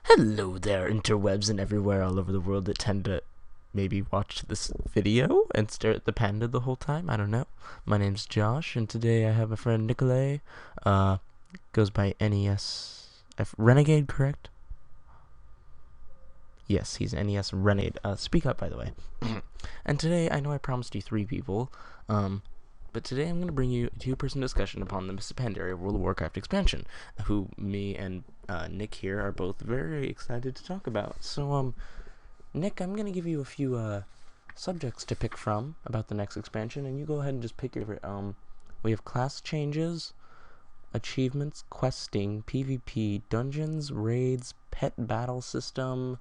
Hello there, interwebs and everywhere all over the world that tend to maybe watch this video and stare at the panda the whole time. I don't know. My name's Josh, and today I have a friend Nikolay. Uh, goes by NESRenegade, correct? Yes, he's NESRenegade. Speak up, by the way. And today, I know I promised you 3 people, but today I'm going to bring you a 2-person discussion upon the Pandaria World of Warcraft expansion, who me and Nick here are both very excited to talk about. So, Nick, I'm going to give you a few subjects to pick from about the next expansion, and you go ahead and just pick your, we have class changes, achievements, questing, PvP, dungeons, raids, pet battle system,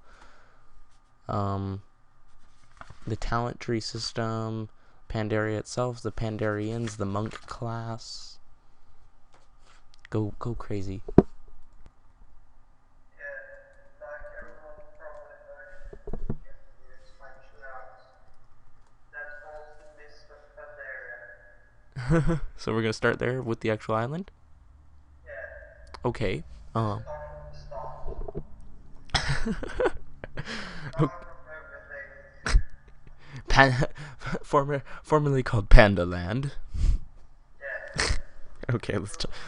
the talent tree system, Pandaria itself, the Pandarians, the monk class. Go crazy. So we're gonna start there with the actual island. Okay. Pan formerly called Pandaland. Okay,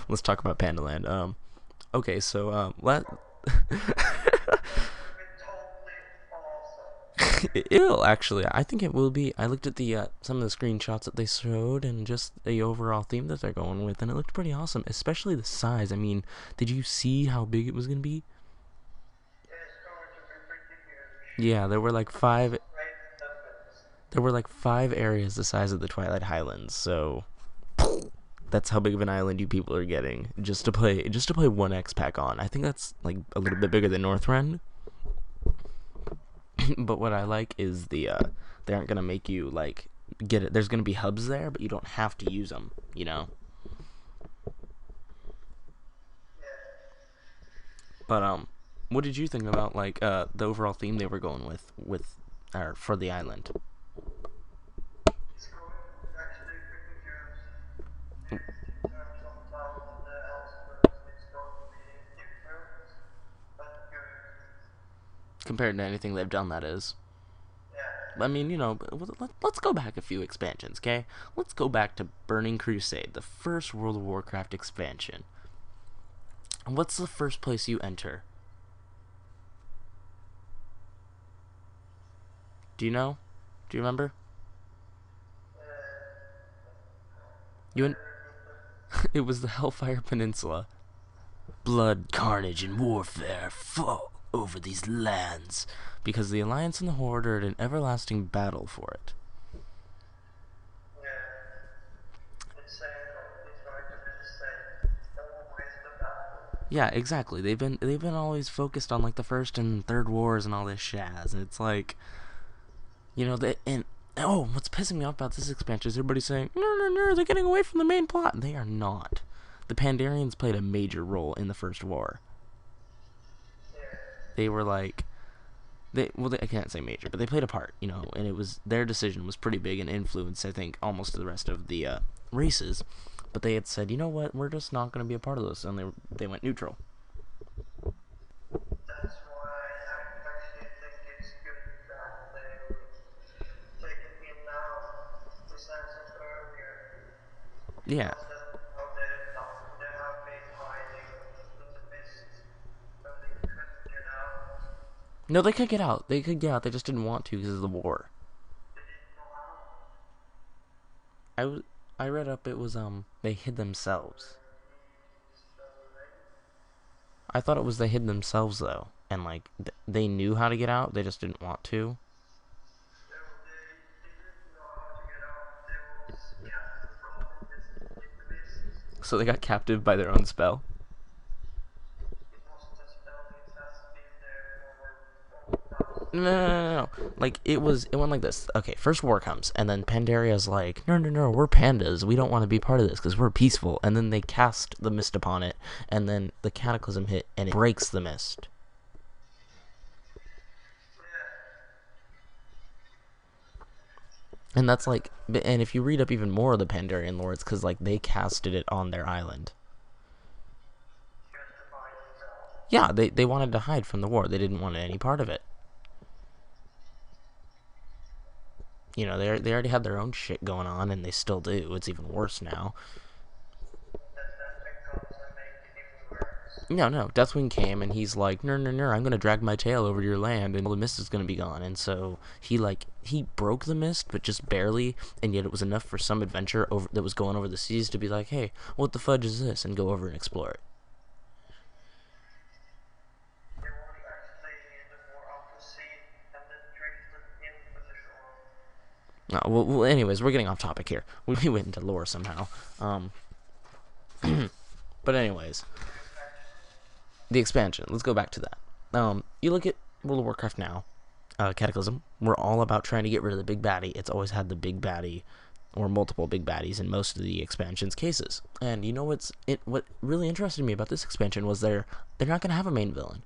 let's talk about Pandaland. Okay, so let it'll actually. I think it will be. I looked at the some of the screenshots that they showed and just the overall theme that they're going with, and it looked pretty awesome. Especially the size. I mean, did you see how big it was gonna be? Yeah, there were like five. There were like 5 areas the size of the Twilight Highlands. So that's how big of an island you people are getting just to play 1x pack on. I think that's like a little bit bigger than Northrend. But what I like is they aren't gonna make you like get it. There's gonna be hubs there, but you don't have to use them. You know. But what did you think about like the overall theme they were going with or for the island? Compared to anything they've done, that is. I mean, let's go back a few expansions, okay? Let's go back to Burning Crusade, the first World of Warcraft expansion. What's the first place you enter? Do you know? Do you remember? You It was the Hellfire Peninsula. Blood, carnage, and warfare fall over these lands because the Alliance and the Horde are in an everlasting battle for it. Yeah, exactly. They've been always focused on like the first and third wars and all this shaz, and it's like, they and oh, what's pissing me off about this expansion is everybody's saying no, they're getting away from the main plot. They are not. The Pandarians played a major role in the first war. They were like I can't say major, but they played a part, and it was their decision was pretty big and influenced, I think, almost the rest of the races. But they had said, you know what, we're just not going to be a part of this, and they went neutral. Yeah. No, they could get out. They could get out. They just didn't want to because of the war. I I read up it was they hid themselves. I thought it was they hid themselves though, and like they knew how to get out. They just didn't want to. So they got captive by their own spell. No. Like it went like this. Okay, first war comes, and then Pandaria's like, no, we're pandas. We don't want to be part of this because we're peaceful. And then they cast the mist upon it, and then the cataclysm hit, and it breaks the mist. And that's like, and if you read up even more of the Pandarian lore, it's because like they casted it on their island. Yeah, they wanted to hide from the war. They didn't want any part of it. You know, they already had their own shit going on, and they still do. It's even worse now. No, no. Deathwing came and he's like, no, no, no, I'm gonna drag my tail over your land and all the mist is gonna be gone. And so he broke the mist, but just barely, and yet it was enough for some adventure over that was going over the seas to be like, hey, what the fudge is this? And go over and explore it. Well, anyways, we're getting off topic here. We went into lore somehow. Um, but anyways, the expansion. Let's go back to that. You look at World of Warcraft now. Cataclysm. We're all about trying to get rid of the big baddie. It's always had the big baddie, or multiple big baddies in most of the expansions cases. And you know what really interested me about this expansion was they're not gonna have a main villain.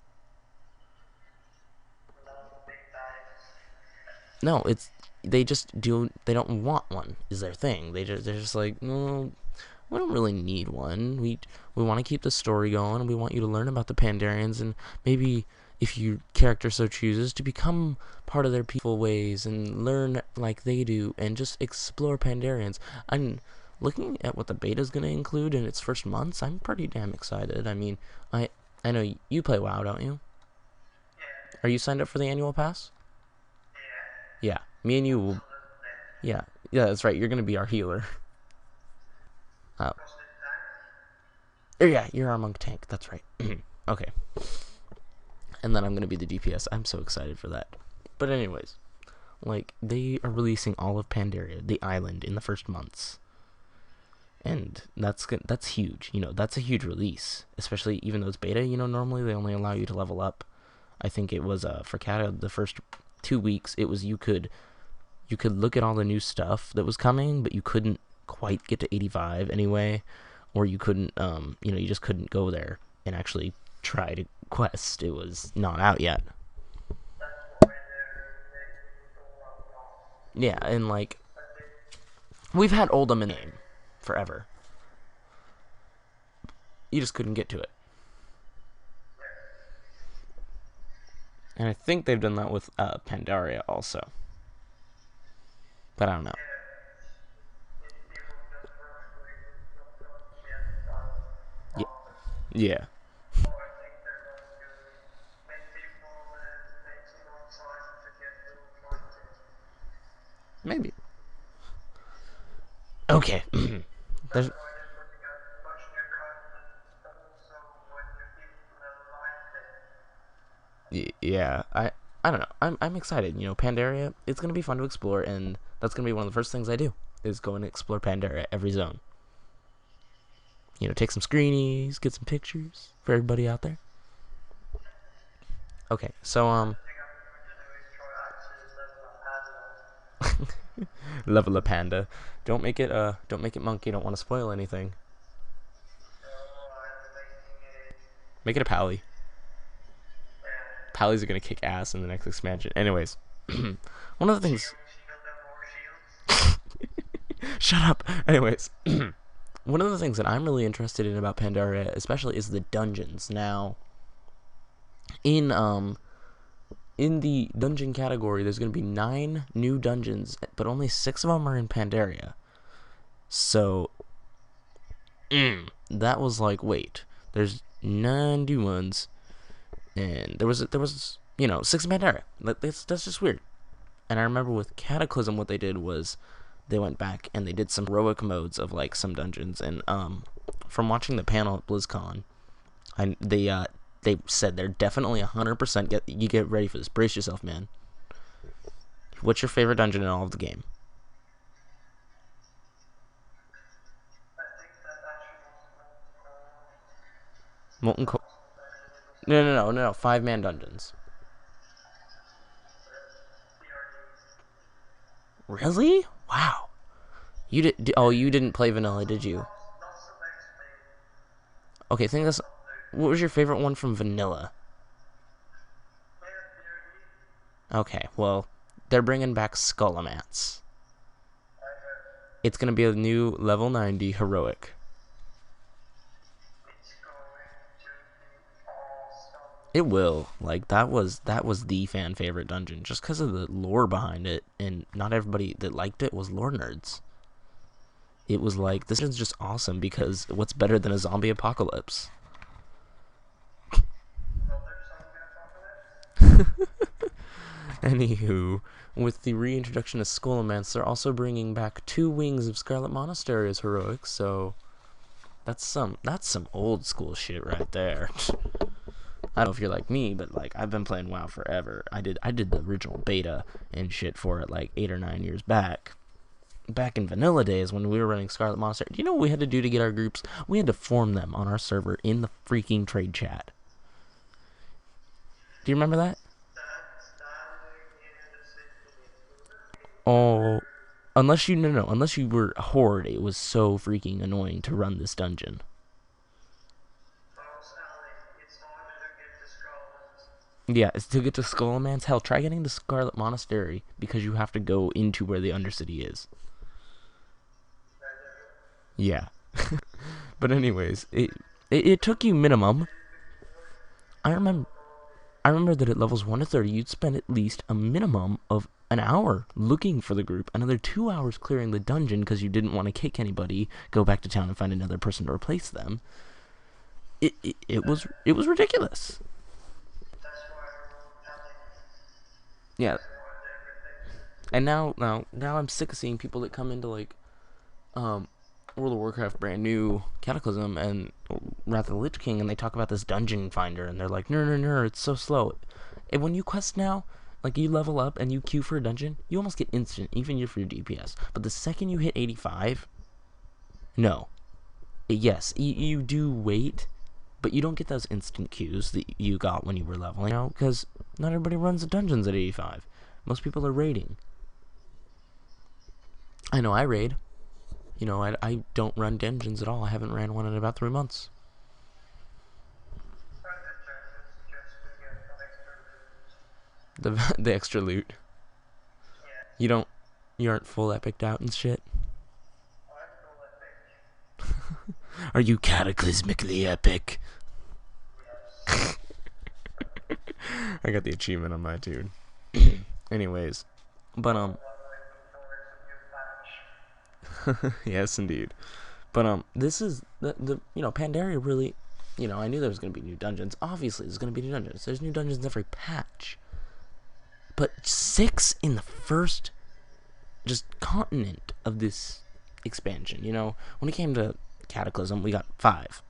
No, it's they don't want one is their thing. They're just like, no, we don't really need one. We want to keep the story going, and we want you to learn about the Pandarians, and maybe if your character so chooses to become part of their peaceful ways and learn like they do, and just explore Pandarians. I'm looking at what the beta is going to include in its first months. I'm pretty damn excited. I mean, I know you play WoW, don't you? Are you signed up for the annual pass? Yeah, me and you will. Yeah, yeah, that's right. You're gonna be our healer. Uh, yeah, you're our monk tank. That's right. Okay. And then I'm gonna be the DPS. I'm so excited for that. But anyways, like they are releasing all of Pandaria, the island, in the first months, and that's huge. You know, that's a huge release, especially even though it's beta. You know, normally they only allow you to level up. I think it was for Cata the first 2 weeks. It was you could look at all the new stuff that was coming, but you couldn't quite get to 85 anyway, or you couldn't you just couldn't go there and actually try to quest. It was not out yet. Yeah, and like we've had Oldham in the game forever. You just couldn't get to it. And I think they've done that with Pandaria also. But I don't know. Yeah. Yeah. Maybe. Okay. There's yeah, I don't know. I'm excited. You know, Pandaria. It's gonna be fun to explore, and that's gonna be one of the first things I do is go and explore Pandaria every zone. You know, take some screenies, get some pictures for everybody out there. Okay, so level a panda. Don't make it monkey. Don't want to spoil anything. Make it a pally. Pallies are gonna kick ass in the next expansion. Anyways, one of the things. Shut up. Anyways, one of the things that I'm really interested in about Pandaria, especially, is the dungeons. Now, in in the dungeon category, there's going to be 9 new dungeons, but only 6 of them are in Pandaria. So, that was like, wait, there's 9 new ones, and there was 6 in Pandaria. That's just weird. And I remember with Cataclysm, what they did was they went back and they did some heroic modes of like some dungeons, and from watching the panel at BlizzCon, they said they're definitely 100% get ready for this. Brace yourself, man. What's your favorite dungeon in all of the game? Molten Co- no. 5-man dungeons. Really? Wow. Oh, you didn't play vanilla, did you? Okay, I think that's. What was your favorite one from vanilla? Okay, well, they're bringing back Skullomats. It's gonna be a new level 90 heroic. It will. Like that was the fan favorite dungeon just because of the lore behind it, and not everybody that liked it was lore nerds. It was like this is just awesome because what's better than a zombie apocalypse? Anywho, with the reintroduction of Scholomance, they're also bringing back 2 wings of Scarlet Monastery as heroics. So that's some old school shit right there. I don't know if you're like me, but like I've been playing WoW forever. I did the original beta and shit for it like 8 or 9 years back. Back in vanilla days when we were running Scarlet Monastery. Do you know what we had to do to get our groups? We had to form them on our server in the freaking trade chat. Do you remember that? Oh, unless you no, unless you were a horde, it was so freaking annoying to run this dungeon. Yeah, it's to get to Skullman's. Hell, try getting to Scarlet Monastery because you have to go into where the Undercity is. Yeah. But anyways, it took you minimum. I remember I remember that at levels 1 to 30, you'd spend at least a minimum of an hour looking for the group, another 2 hours clearing the dungeon because you didn't want to kick anybody, go back to town and find another person to replace them. It was ridiculous. Yeah, and now I'm sick of seeing people that come into like um World of Warcraft brand new Cataclysm and Wrath of the Lich King, and they talk about this dungeon finder, and they're like, no, no, no, it's so slow. And when you quest now, like you level up and you queue for a dungeon, you almost get instant, even if you're DPS. But the second you hit 85, no, yes, you do wait, but you don't get those instant queues that you got when you were leveling out, because not everybody runs the dungeons at 85. Most people are raiding. I know I raid. I don't run dungeons at all. I haven't ran one in about 3 months. The the extra loot. You don't. You aren't full epiced out and shit. Are you cataclysmically epic? I got the achievement on my dude. Anyways, but yes, indeed. But this is the Pandaria really. I knew there was gonna be new dungeons. Obviously, there's gonna be new dungeons. There's new dungeons every patch. But 6 in the first just continent of this expansion. When it came to Cataclysm, we got 5.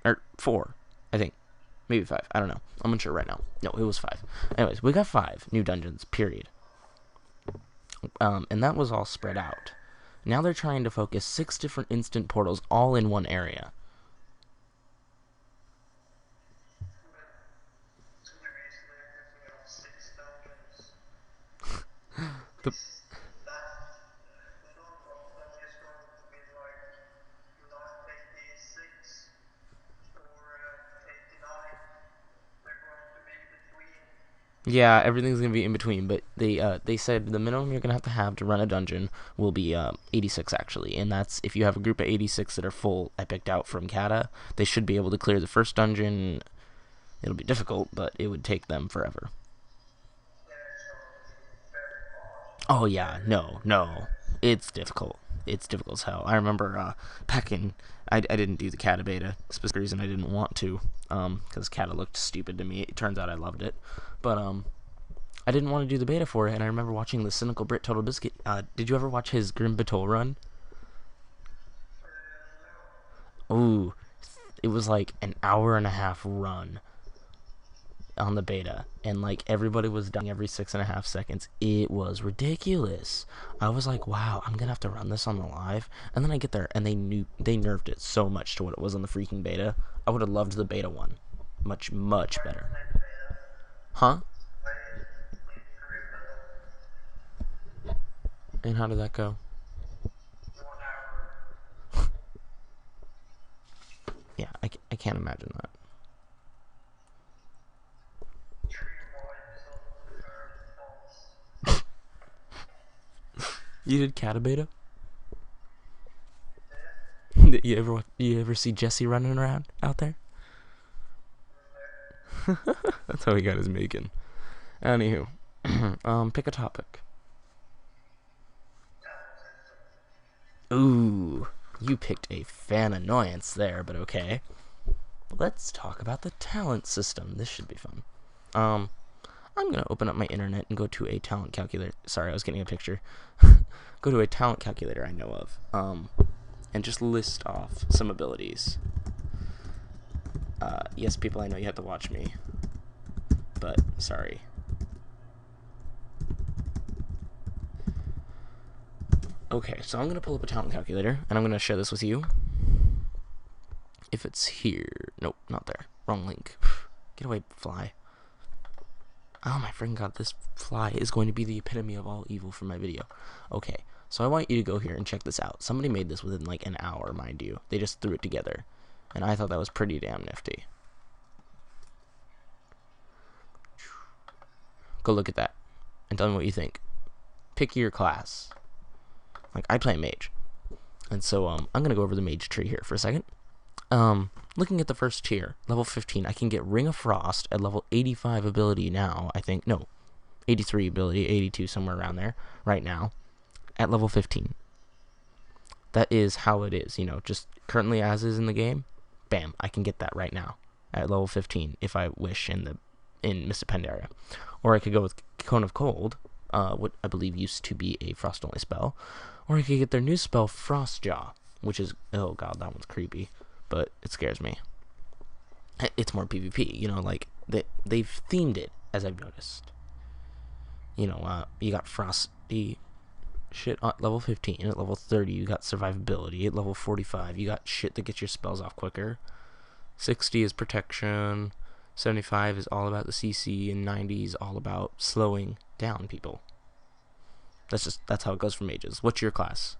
Or 4, I think. Maybe 5. I don't know. I'm unsure right now. No, it was 5. Anyways, we got 5 new dungeons, period. And that was all spread out. Now they're trying to focus 6 different instant portals all in one area. The, yeah, everything's gonna be in between, but they said the minimum you're gonna have to run a dungeon will be 86 actually, and that's if you have a group of 86 that are full epicked out from Kata, they should be able to clear the first dungeon. It'll be difficult, but it would take them forever. Oh yeah, no, no, it's difficult. It's difficult as hell. I remember back in I didn't do the Kata beta specific reason I didn't want to because Kata looked stupid to me. It turns out I loved it, but I didn't want to do the beta for it, and I remember watching the Cynical Brit Total Biscuit. Did you ever watch his Grim Battle run? Ooh, it was like an hour and a half run on the beta, and like everybody was dying every 6.5 seconds. It was ridiculous. I was like, wow, I'm gonna have to run this on the live. And then I get there, and they nerfed it so much to what it was on the freaking beta. I would have loved the beta one, much much better. Huh? And how did that go? Yeah, I can't imagine that. You did Kata beta? You ever see Jesse running around out there? That's how he got his bacon. Anywho, pick a topic. Ooh, you picked a fan annoyance there, but okay. Let's talk about the talent system. This should be fun. I'm gonna open up my internet and go to a talent calculator. Sorry, I was getting a picture. Go to a talent calculator I know of. And just list off some abilities. Yes, people, I know you have to watch me, but sorry. Okay, so I'm gonna pull up a talent calculator, and I'm gonna share this with you. If it's here, nope, not there. Wrong link. Get away, fly. Oh my freaking god, this fly is going to be the epitome of all evil for my video. Okay, so I want you to go here and check this out. Somebody made this within like an hour, mind you. They just threw it together, and I thought that was pretty damn nifty. Go look at that, and tell me what you think. Pick your class. Like, I play mage, and so I'm gonna go over the mage tree here for a second. Looking at the first tier, level 15, I can get Ring of Frost at level 85 ability now, I think. No, 83 ability, 82, somewhere around there, right now, at level 15. That is how it is, you know, just currently as is in the game. Bam, I can get that right now at level 15 if I wish in Mr. Pandaria. Or I could go with Cone of Cold, what I believe used to be a frost-only spell. Or I could get their new spell, Frostjaw, which is, oh god, that one's creepy. But it scares me. It's more PvP, you know, like, they've themed it, as I've noticed. You know, you got Frosty shit at level 15, at level 30 you got survivability, at level 45 you got shit that gets your spells off quicker, 60 is protection, 75 is all about the CC, and 90 is all about slowing down people. That's how it goes for mages. What's your class?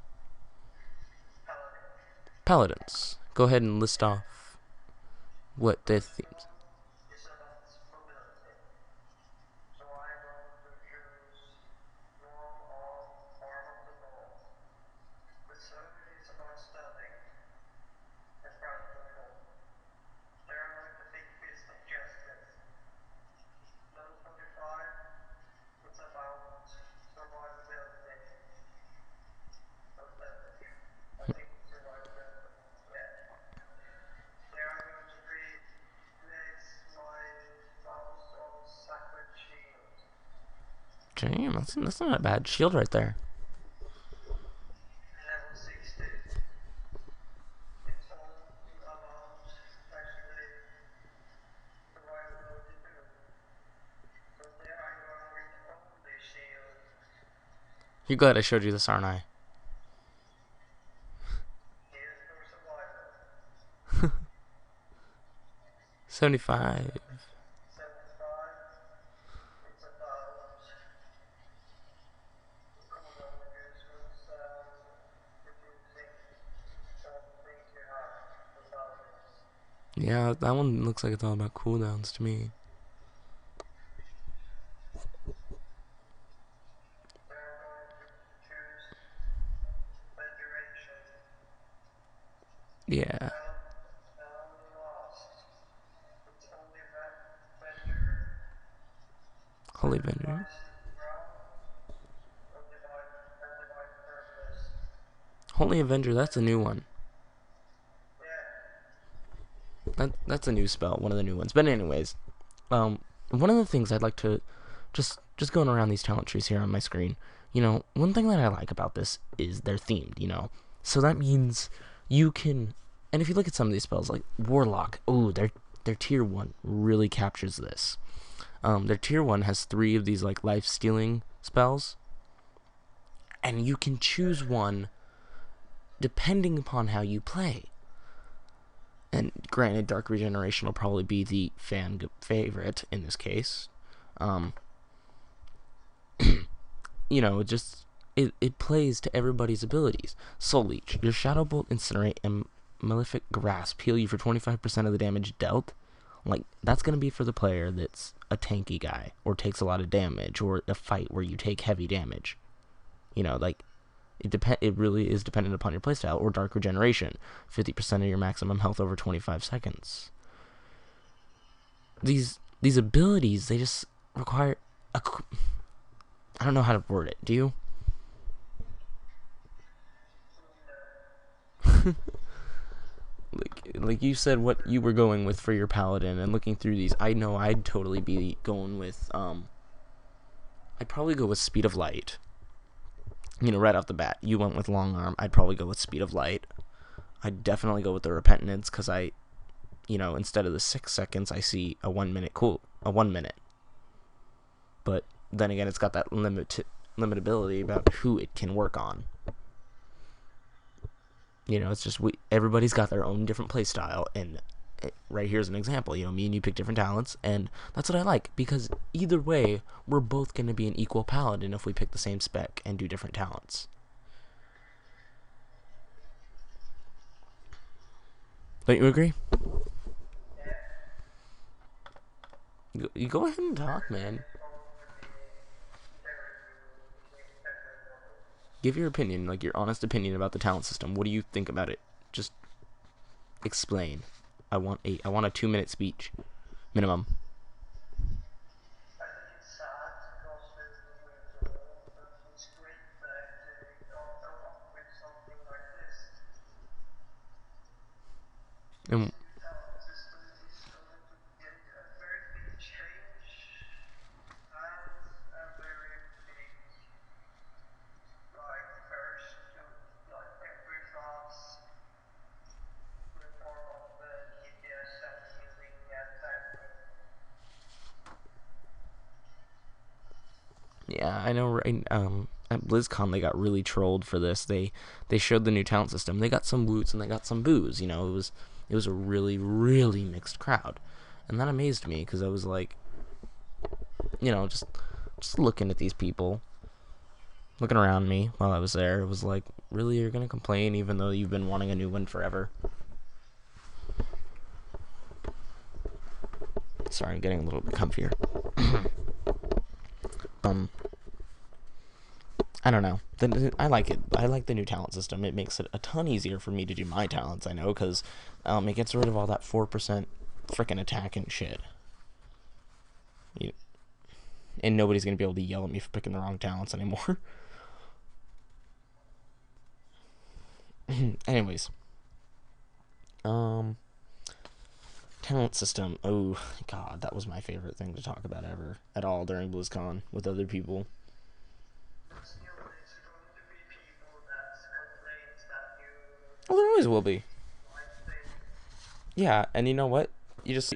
Paladins. Go ahead and list off what their themes. Damn, that's not a bad shield right there. You're glad I showed you this, aren't I? 75. Yeah, that one looks like it's all about cooldowns to me. Yeah. Holy Avenger. Holy Avenger, that's a new one. That's a new spell, one of the new ones. But anyways, one of the things I'd like to just going around these talent trees here on my screen, you know, one thing that I like about this is they're themed, you know. So that means you can, and if you look at some of these spells like Warlock, oh, their tier 1 really captures this. Their tier 1 has 3 of these like life stealing spells, and you can choose one depending upon how you play. And granted, Dark Regeneration will probably be the fan favorite in this case. You know, it plays to everybody's abilities. Soul Leech, your Shadow Bolt, Incinerate, and Malefic Grasp heal you for 25% of the damage dealt. Like, that's going to be for the player that's a tanky guy, or takes a lot of damage, or a fight where you take heavy damage. You know, like, it really is dependent upon your playstyle. Or Dark Regeneration, 50% of your maximum health over 25 seconds. These these abilities, they just require I don't know how to word it. Do you? Like you said what you were going with for your paladin, and looking through these, I know I'd totally be going with I'd probably go with speed of light. Right off the bat, you went with long arm. I'd probably go with speed of light. I'd definitely go with the repentance, because instead of the 6 seconds, I see a 1 minute a 1 minute. But then again, it's got that limitability about who it can work on. It's just everybody's got their own different play style, and right here's an example. Me and you pick different talents, and that's what I like, because either way, we're both going to be an equal paladin if we pick the same spec and do different talents. Don't you agree? You go ahead and talk, man. Give your opinion, like your honest opinion about the talent system. What do you think about it? Just explain. I want a 2-minute speech minimum. And yeah, I know. Right? At BlizzCon, they got really trolled for this. They showed the new talent system. They got some woots and they got some boos. It was a really really mixed crowd, and that amazed me, because I was like, just looking at these people, looking around me while I was there. It was like, really, you're gonna complain even though you've been wanting a new one forever? Sorry, I'm getting a little bit comfier. I don't know. I like it. I like the new talent system. It makes it a ton easier for me to do my talents, I know, because it gets rid of all that 4% frickin' attack and shit. And nobody's going to be able to yell at me for picking the wrong talents anymore. Anyways. Talent system. Oh, God, that was my favorite thing to talk about ever at all during BlizzCon with other people. Well, there always will be. Yeah, and you know what? You just...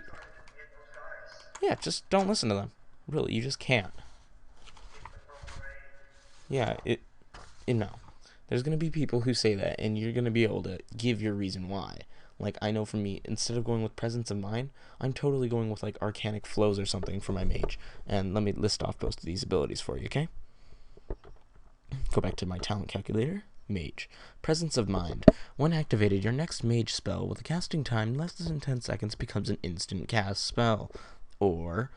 Yeah, just don't listen to them. Really, you just can't. Yeah, there's going to be people who say that, and you're going to be able to give your reason why. Like, I know for me, instead of going with Presence of Mind, I'm totally going with, like, Arcanic Flows or something for my mage. And let me list off both of these abilities for you, okay? Go back to my talent calculator. Mage. Presence of Mind. When activated, your next mage spell with a casting time less than 10 seconds becomes an instant cast spell. Or...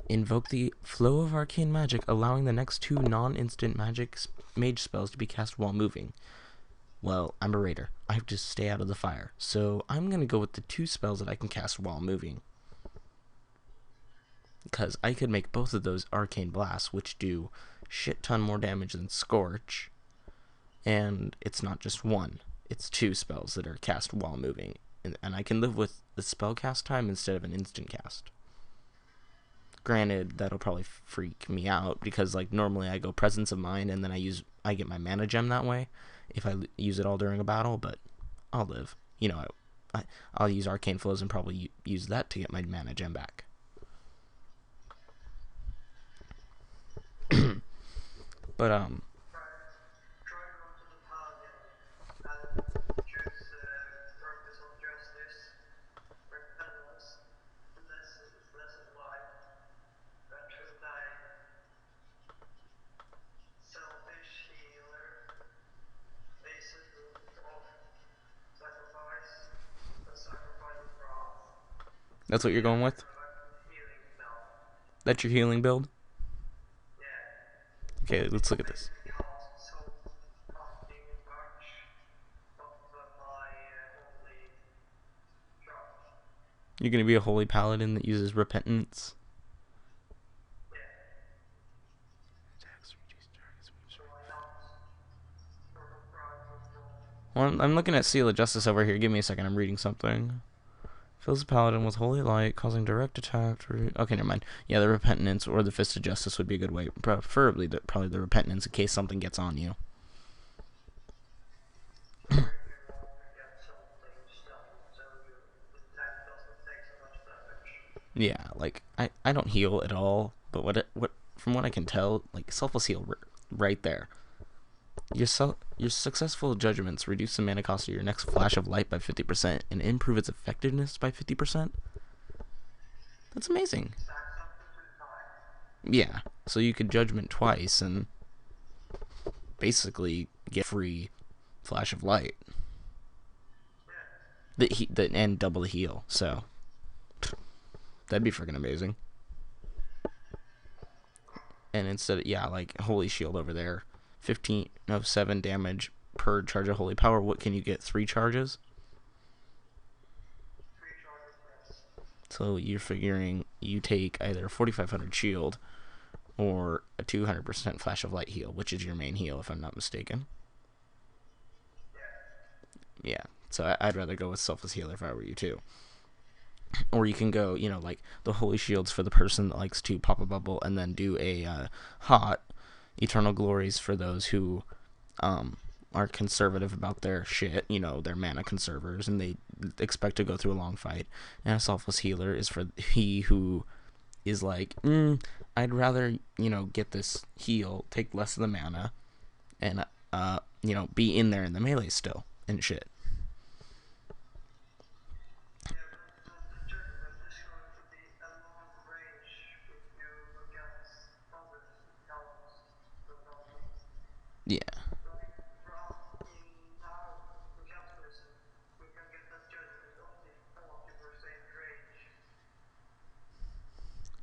Invoke the flow of arcane magic, allowing the next 2 non-instant mage spells to be cast while moving. Well, I'm a raider. I have to stay out of the fire, so I'm going to go with the 2 spells that I can cast while moving. Because I could make both of those arcane blasts, which do shit ton more damage than Scorch. And it's not just 1. It's 2 spells that are cast while moving. And I can live with the spell cast time instead of an instant cast. Granted, that'll probably freak me out, because like normally I go Presence of Mind and then I get my mana gem that way if I use it all during a battle, but I'll live. I'll use Arcane Flows and probably use that to get my mana gem back. But that's what you're going with? That's your healing build? Okay, let's look at this. You're gonna be a holy paladin that uses repentance. Well, I'm looking at Seal of Justice over here. Give me a second. I'm reading something. Fills the paladin with holy light, causing direct attack. Okay, never mind. Yeah, the repentance or the Fist of Justice would be a good way. Preferably, probably the repentance in case something gets on you. Yeah, like I don't heal at all, but what from what I can tell, like selfless heal right there. Your successful judgments reduce the mana cost of your next flash of light by 50% and improve its effectiveness by 50%. That's amazing. Yeah, so you could judgment twice and basically get free flash of light. And double the heal. So that'd be freaking amazing. And instead, yeah, like holy shield over there, 7 damage per charge of holy power. What can you get? 3 charges. So you're figuring you take either a 4500 shield or a 200% flash of light heal, which is your main heal, if I'm not mistaken. Yeah, so I'd rather go with selfless healer if I were you too. Or you can go, like the holy shields for the person that likes to pop a bubble, and then do a hot eternal glories for those who are conservative about their shit, they're mana conservers, and they expect to go through a long fight. And a selfless healer is for he who is like, I'd rather, get this heal, take less of the mana, and, be in there in the melee still, and shit. Yeah.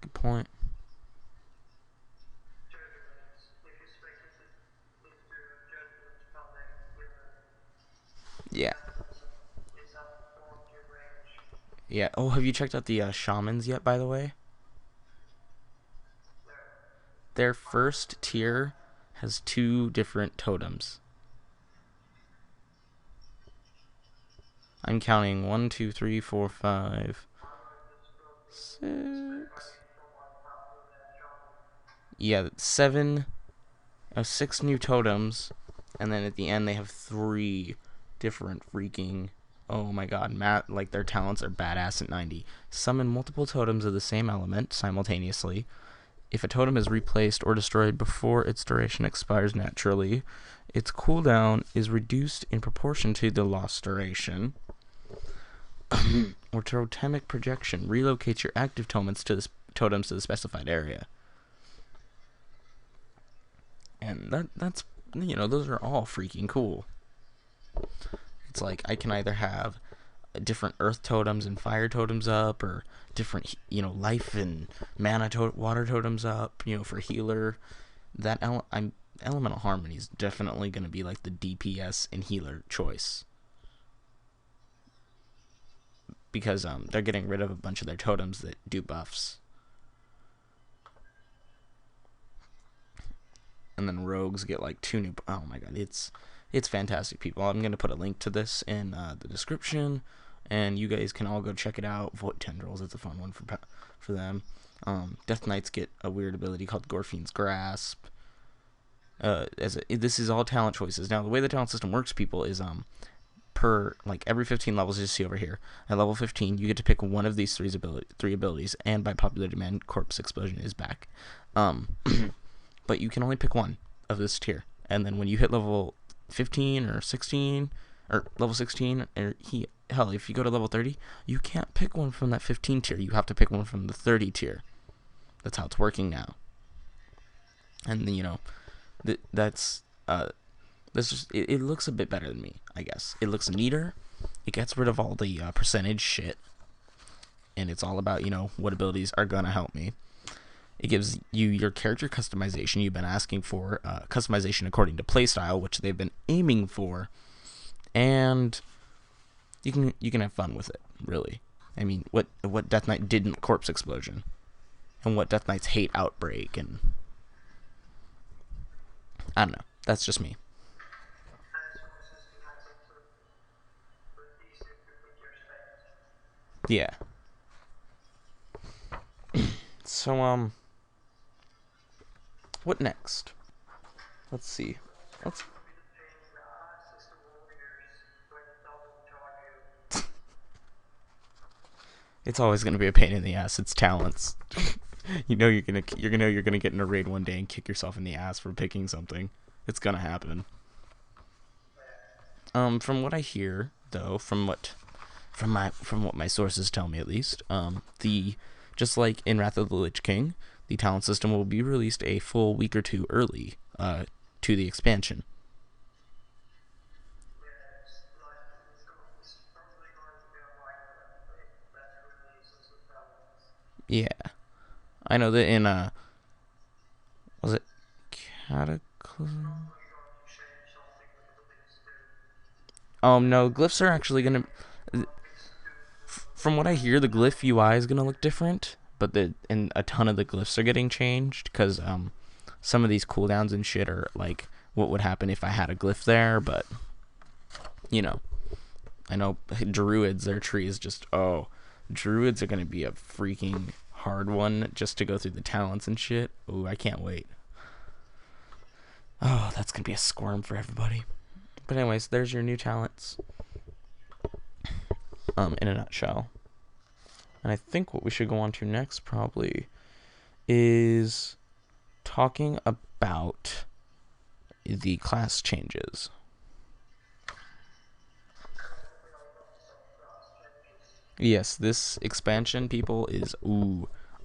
Good point. Yeah. Yeah. Oh, have you checked out the shamans yet, by the way? Their first tier has 2 different totems. I'm counting 1, 2, 3, 4, 5, 6. Yeah, 6 new totems, and then at the end they have 3 different freaking. Oh my god, like their talents are badass at 90. Summon multiple totems of the same element simultaneously. If a totem is replaced or destroyed before its duration expires naturally, its cooldown is reduced in proportion to the lost duration. Or totemic projection relocates your active totems to the specified area. And that's those are all freaking cool. It's like I can either have different earth totems and fire totems up, or different life and mana water totems up, for healer. That elemental harmony is definitely going to be like the DPS and healer choice, because they're getting rid of a bunch of their totems that do buffs. And then rogues get like 2 new. Oh my god, it's fantastic, people. I'm gonna put a link to this in the description, and you guys can all go check it out. Void Tendrils, it's a fun one for them. Death Knights get a weird ability called Gorfine's Grasp. This is all talent choices. Now, the way the talent system works, people, is per like every 15 levels, as you see over here, at level 15 you get to pick one of these 3 abilities, and by popular demand, Corpse Explosion is back. But you can only pick one of this tier, and then when you hit level 15 or 16, or level 16, or hell, if you go to level 30, you can't pick one from that 15 tier. You have to pick one from the 30 tier. That's how it's working now. And that's just it looks a bit better than me, I guess. It looks neater. It gets rid of all the percentage shit, and it's all about what abilities are gonna help me. It gives you your character customization you've been asking for, customization according to playstyle, which they've been aiming for, and you can have fun with it, really. I mean, what Death Knight didn't corpse explosion, and what Death Knights hate outbreak, and I don't know. That's just me. Yeah. So what next? Let's see. Let's. It's always gonna be a pain in the ass. It's talents. You're gonna get in a raid one day and kick yourself in the ass for picking something. It's gonna happen. From what I hear, though, from what my sources tell me at least, the just like in Wrath of the Lich King, the talent system will be released a full week or two early, to the expansion. Yeah, I know that in was it Cataclysm? No, glyphs are actually gonna. From what I hear, the glyph UI is gonna look different, but a ton of the glyphs are getting changed because some of these cooldowns and shit are like what would happen if I had a glyph there, but you know, I know druids, their tree is just druids are gonna be a freaking hard one just to go through the talents and shit. Ooh, I can't wait. Oh, that's gonna be a squirm for everybody. But anyways, there's your new talents. In a nutshell. And I think what we should go on to next probably is talking about the class changes. Yes, this expansion, people, is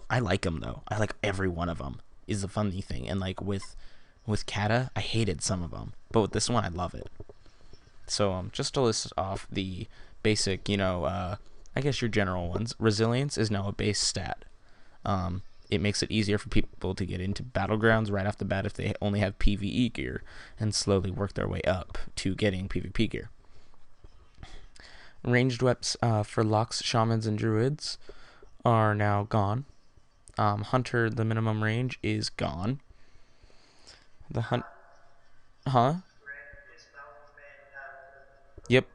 I like them though. I like every one of them. Is the funny thing, and like with Kata, I hated some of them, but with this one, I love it. So just to list off the basic, I guess your general ones. Resilience is now a base stat. It makes it easier for people to get into battlegrounds right off the bat if they only have PvE gear, and slowly work their way up to getting PvP gear. Ranged weapons for Locks, Shamans, and Druids are now gone. Hunter, the minimum range is gone. The hunt, huh? Yep.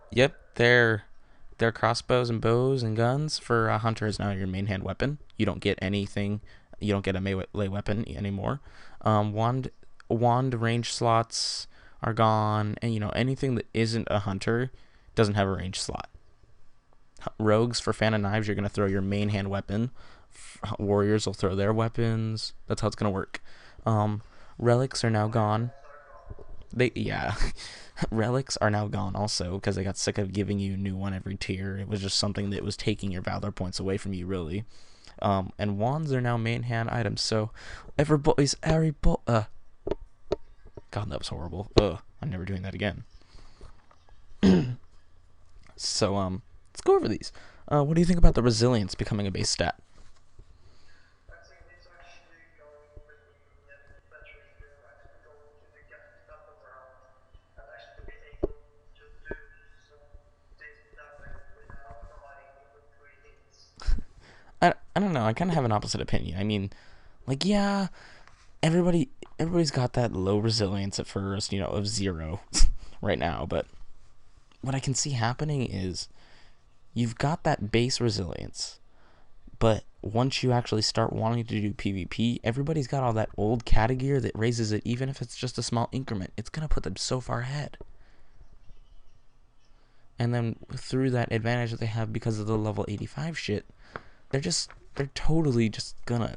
Their crossbows and bows and guns for Hunter is now your main hand weapon. You don't get anything. You don't get a melee weapon anymore. Wand range slots are gone, and anything that isn't a hunter doesn't have a range slot. Rogues for fan of knives, you're gonna throw your main hand weapon. Warriors will throw their weapons. That's how it's gonna work. Relics are now gone. Relics are now gone also because they got sick of giving you a new one every tier. It was just something that was taking your valor points away from you, really. And wands are now main hand items. So God, that was horrible. I'm never doing that again. So let's go over these. What do you think about the resilience becoming a base stat? I don't know. I kind of have an opposite opinion. I mean, like, yeah, everybody's got that low resilience at first, of 0 right now. But what I can see happening is you've got that base resilience, but once you actually start wanting to do PvP, everybody's got all that old cata gear that raises it, even if it's just a small increment. It's gonna put them so far ahead. And then through that advantage that they have because of the level 85 shit, they're totally just gonna,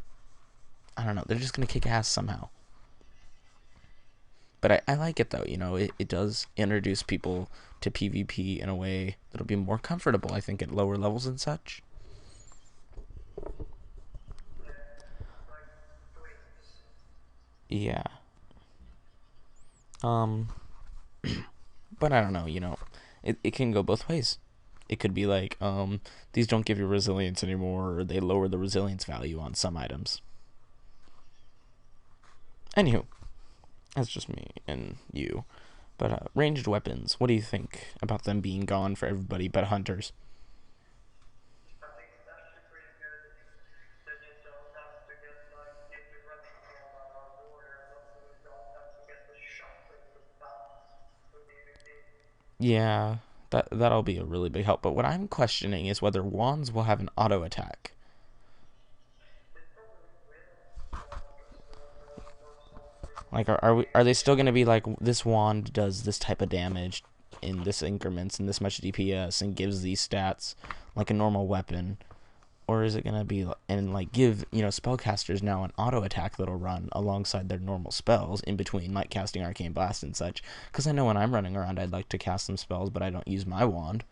I don't know, they're just gonna kick ass somehow. But I like it though, it does introduce people to PvP in a way that'll be more comfortable, I think, at lower levels and such. Yeah. Um, but I don't know, it can go both ways. It could be like, these don't give you resilience anymore, or they lower the resilience value on some items. Anywho, that's just me and you. But ranged weapons, what do you think about them being gone for everybody but hunters? Yeah, that'll be a really big help. But what I'm questioning is whether wands will have an auto attack. Like, are they still gonna be like, this wand does this type of damage in this increments and this much DPS and gives these stats like a normal weapon, or is it gonna be and like give spellcasters now an auto attack that'll run alongside their normal spells in between, like casting arcane blast and such? Because I know when I'm running around, I'd like to cast some spells, but I don't use my wand.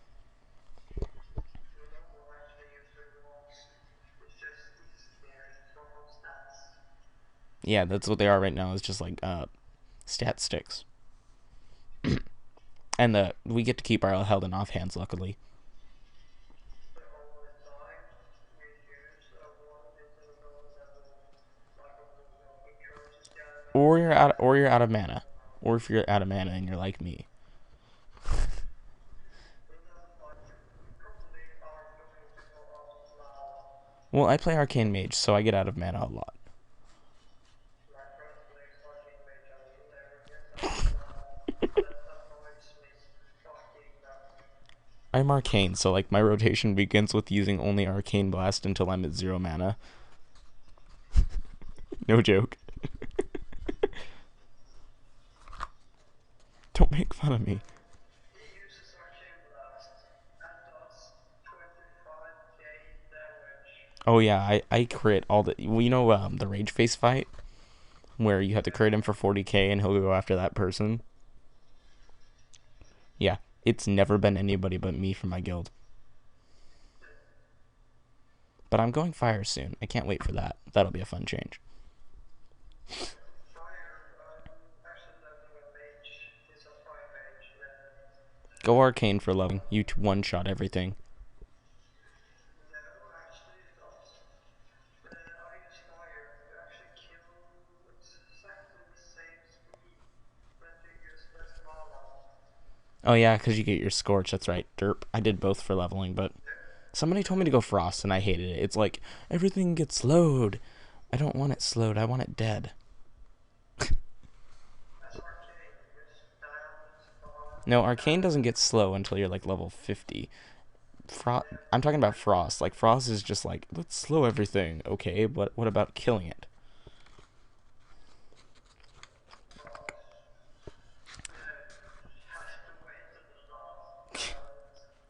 Yeah, that's what they are right now. It's just like stat sticks, and we get to keep our held in offhands, luckily. Or you're out of mana, or if you're out of mana and you're like me. Well, I play arcane mage, so I get out of mana a lot. I'm arcane, so like my rotation begins with using only arcane blast until I'm at 0 mana. No joke. Don't make fun of me. Oh yeah, I crit all the. Well, the rage face fight where you have to crit him for 40k and he'll go after that person. Yeah, it's never been anybody but me from my guild. But I'm going fire soon. I can't wait for that. That'll be a fun change. Go arcane for leveling. You one shot everything. Oh yeah, because you get your scorch. That's right. Derp. I did both for leveling, but somebody told me to go frost, and I hated it. It's like everything gets slowed. I don't want it slowed. I want it dead. No, arcane doesn't get slow until you're like level 50. I'm talking about frost. Like frost is just like, let's slow everything. Okay, but what about killing it?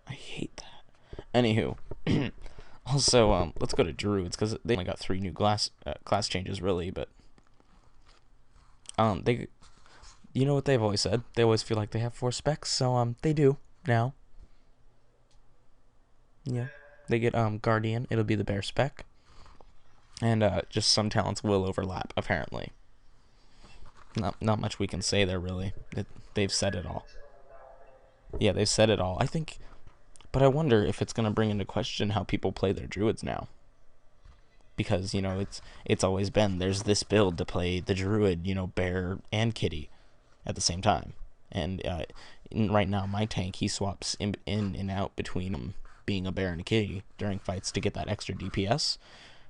I hate that. Anywho, also let's go to druids because they only got 3 new class changes really, but they, you know what they've always said? They always feel like they have 4 specs, so they do now. Yeah, they get guardian. It'll be the bear spec, and just some talents will overlap apparently. Not much we can say there really. They've said it all. Yeah, they've said it all. I think, but I wonder if it's gonna bring into question how people play their druids now. Because it's always been, there's this build to play the druid, bear and kitty at the same time, and right now my tank, he swaps in and out between being a bear and a kitty during fights to get that extra DPS,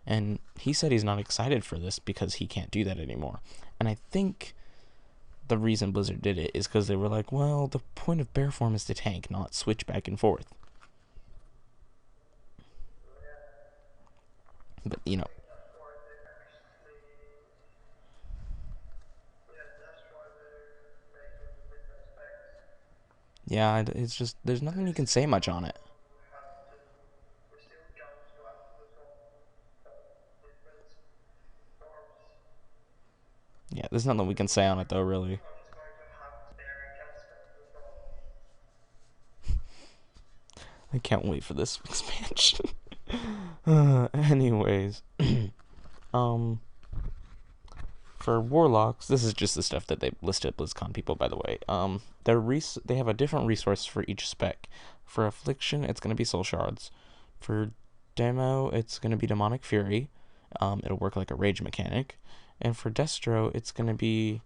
and he said he's not excited for this because he can't do that anymore. And I think the reason Blizzard did it is because they were like, well, the point of bear form is to tank, not switch back and forth. But yeah, it's just, there's nothing you can say much on it. Yeah, there's nothing we can say on it though, really. I can't wait for this expansion. Anyways, um, for warlocks, this is just the stuff that they listed BlizzCon people, by the way. They have a different resource for each spec. For affliction, it's gonna be soul shards. For demo, it's gonna be demonic fury. It'll work like a rage mechanic. And for destro, it's gonna be,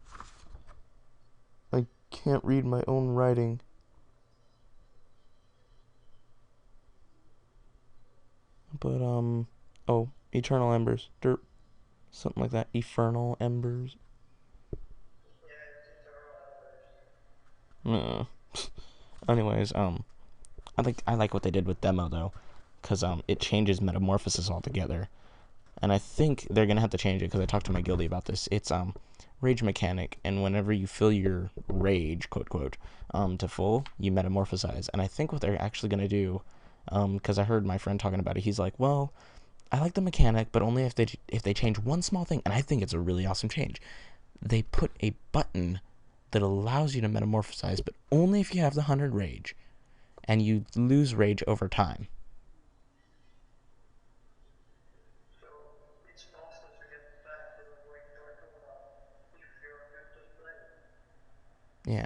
I can't read my own writing. But oh, eternal embers, derp, something like that. Infernal embers. Anyways, I like what they did with demo though, because it changes metamorphosis altogether, and I think they're gonna have to change it because I talked to my guildie about this. It's rage mechanic, and whenever you fill your rage, quote quote, to full, you metamorphosize. And I think what they're actually gonna do, because I heard my friend talking about it, he's like, well, I like the mechanic, but only if they change one small thing, and I think it's a really awesome change. They put a button that allows you to metamorphosize, but only if you have the 100 rage, and you lose rage over time. Yeah,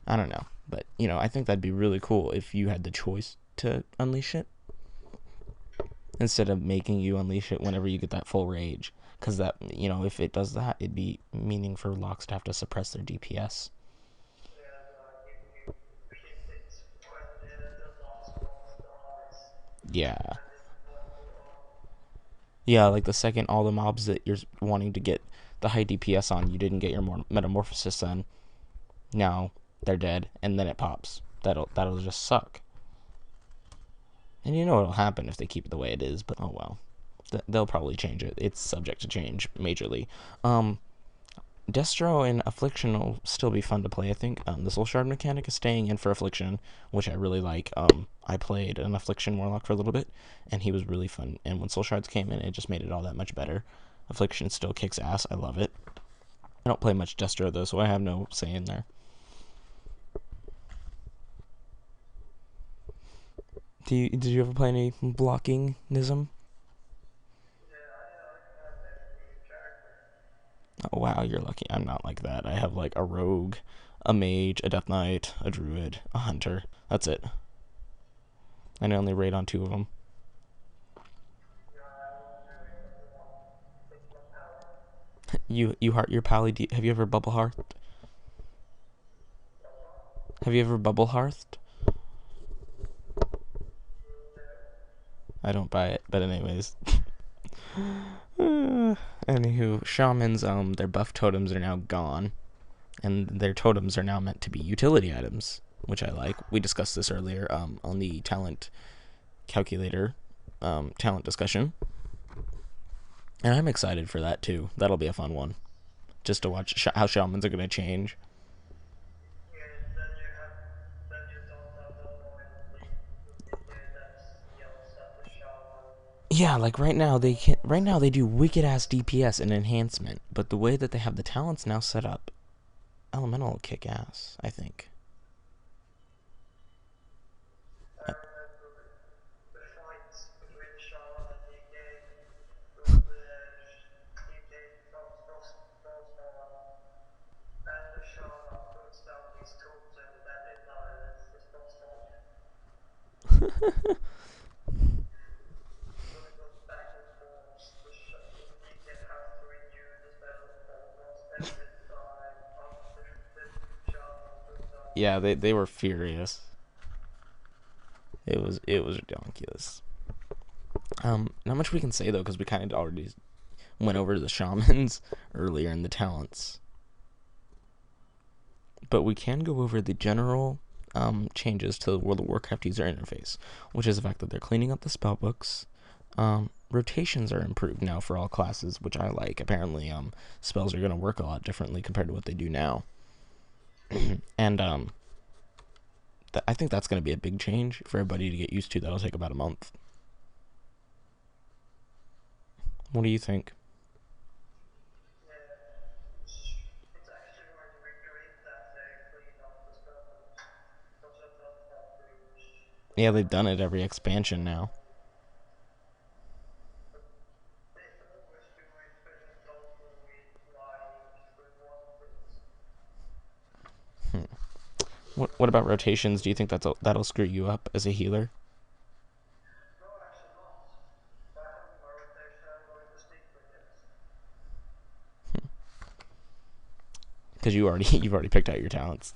I don't know, but I think that'd be really cool if you had the choice to unleash it instead of making you unleash it whenever you get that full rage. Because that, if it does that, it'd be meaning for locks to have to suppress their DPS. Yeah. Yeah, like the second all the mobs that you're wanting to get the high DPS on, you didn't get your metamorphosis on. Now they're dead, and then it pops. That'll just suck. And what'll happen if they keep it the way it is. But oh well, they'll probably change it. It's subject to change majorly. Um, Destro and Affliction will still be fun to play, I think. The Soul Shard mechanic is staying in for Affliction, which I really like. I played an Affliction Warlock for a little bit, and he was really fun. And when Soul Shards came in, it just made it all that much better. Affliction still kicks ass. I love it. I don't play much Destro, though, so I have no say in there. Did you ever play any blocking Nism? Oh, wow, you're lucky. I'm not like that. I have like a rogue, a mage, a death knight, a druid, a hunter. That's it. And I only raid on two of them. You heart your pally. Have you ever bubble hearthed? Have you ever bubble hearthed? I don't buy it, but anyways. Anywho, shamans, their buff totems are now gone, and their totems are now meant to be utility items, which I like. We discussed this earlier, on the talent calculator, talent discussion, and I'm excited for that too. That'll be a fun one, just to watch how shamans are gonna change. Yeah, like right now they can. Right now they do wicked ass DPS and enhancement, but the way that they have the talents now set up, elemental will kick ass. I think. Yeah, they were furious. It was ridiculous. Not much we can say though, because we kind of already went over the shamans earlier in the talents, but we can go over the general changes to the World of Warcraft user interface, which is the fact that they're cleaning up the spellbooks. Rotations are improved now for all classes, which I like. Apparently, spells are going to work a lot differently compared to what they do now, and I think that's going to be a big change for everybody to get used to. That'll take about a month. What do you think? Yeah, they've done it every expansion now. Hmm. What about rotations? Do you think that'll screw you up as a healer? Because you've already picked out your talents.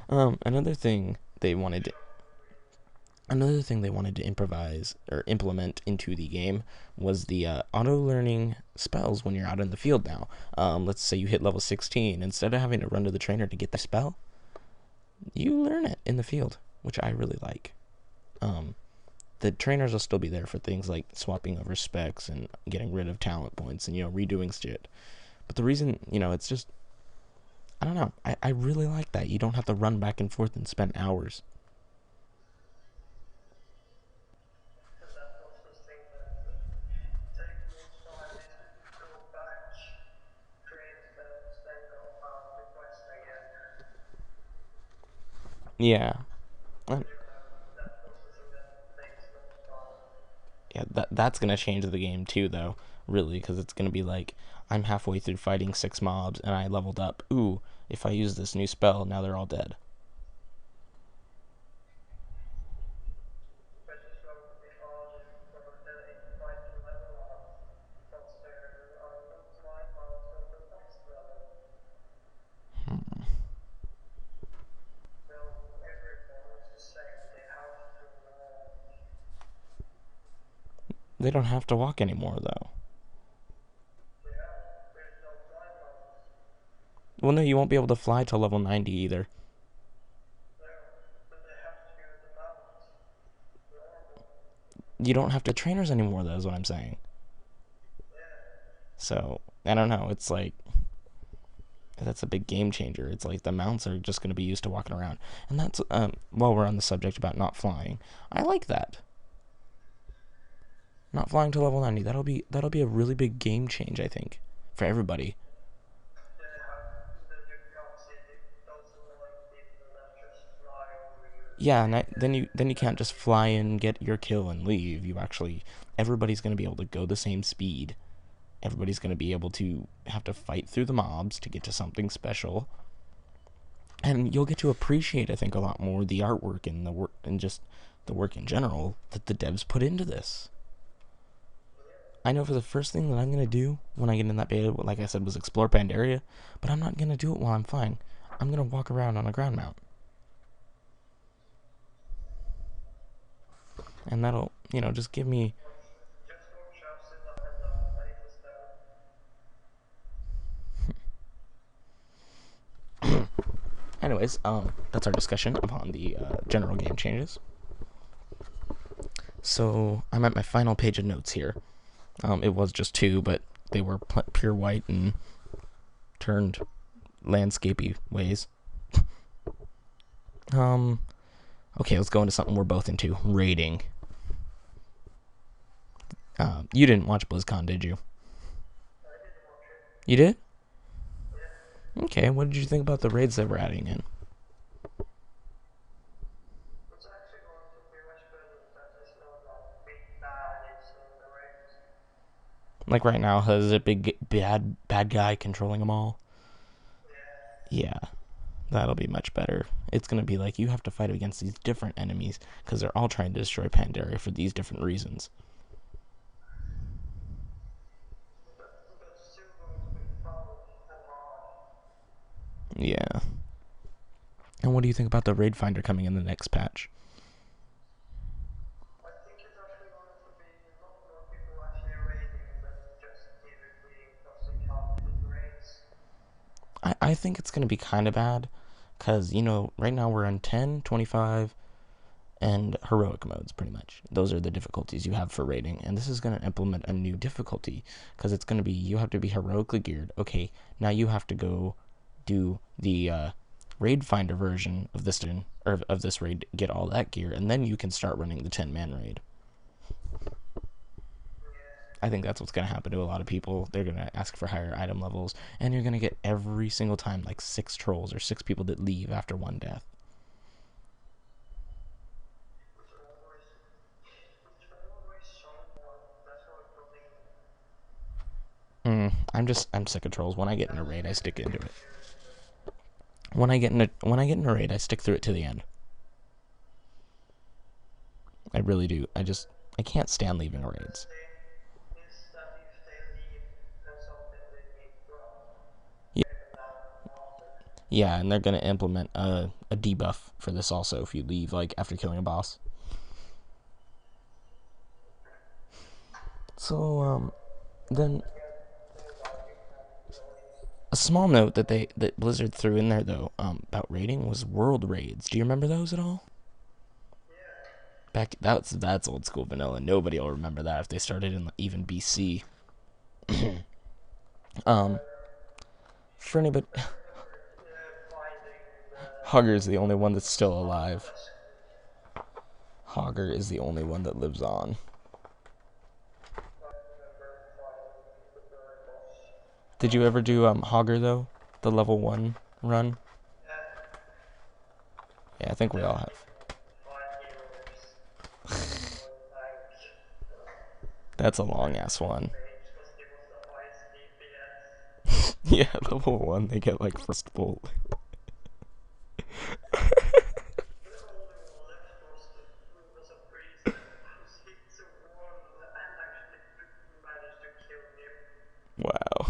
Another thing they wanted. Another thing they wanted to improvise or implement into the game was the auto learning spells when you're out in the field now. Let's say you hit level 16. Instead of having to run to the trainer to get the spell, you learn it in the field, which I really like. Um, the trainers will still be there for things like swapping over specs and getting rid of talent points and, redoing shit. But the reason, it's just, I don't know. I really like that. You don't have to run back and forth and spend hours. Yeah. Yeah, that's gonna change the game too, though. Really, because it's gonna be like I'm halfway through fighting 6 mobs and I leveled up. Ooh, if I use this new spell, now they're all dead. Hmm. They don't have to walk anymore, though. Well, no, you won't be able to fly till level 90 either. You don't have to trainers anymore, though, is what I'm saying. So, I don't know. It's like that's a big game changer. It's like the mounts are just going to be used to walking around, and that's while we're on the subject about not flying. I like that. Not flying to level 90. That'll be a really big game change, I think, for everybody. Yeah, and then you can't just fly and get your kill and leave. You actually everybody's going to be able to go the same speed. Everybody's going to be able to have to fight through the mobs to get to something special. And you'll get to appreciate, I think, a lot more the artwork and the work and just the work in general that the devs put into this. I know for the first thing that I'm gonna do when I get in that beta, like I said, was explore Pandaria, but I'm not gonna do it while I'm flying. I'm gonna walk around on a ground mount, and that'll, just give me. Anyways, that's our discussion upon the general game changes. So I'm at my final page of notes here. It was just two, but they were pure white and turned landscapey ways. Um, okay, let's go into something we're both into: raiding. You didn't watch BlizzCon, did you? You did? Okay, what did you think about the raids that we're adding in? Like right now, has a big bad guy controlling them all? Yeah, that'll be much better. It's gonna be like you have to fight against these different enemies because they're all trying to destroy Pandaria for these different reasons. Yeah. And what do you think about the raid finder coming in the next patch? I think it's gonna be kind of bad because right now we're on 10, 25, and heroic modes pretty much. Those are the difficulties you have for raiding, and this is going to implement a new difficulty because it's going to be you have to be heroically geared. Okay, now you have to go do the raid finder version of this raid, get all that gear, and then you can start running the 10-man raid. I think that's what's going to happen to a lot of people. They're going to ask for higher item levels, and you're going to get every single time like 6 trolls or 6 people that leave after one death. I'm sick of trolls. When I get in a raid, I stick into it. When I get in a raid, I stick through it to the end. I really do. I can't stand leaving raids. Yeah, yeah, and they're gonna implement a debuff for this also if you leave like after killing a boss. So, then a small note that Blizzard threw in there though, about raiding was world raids. Do you remember those at all? Back that's old school vanilla. Nobody will remember that if they started in even BC. um, for anybody, Hugger is the only one that's still alive. Hogger is the only one that lives on. Did you ever do Hogger though? The level 1 run? Yeah, I think we all have. That's a long ass one. Yeah, level 1 they get like first bolt. Wow.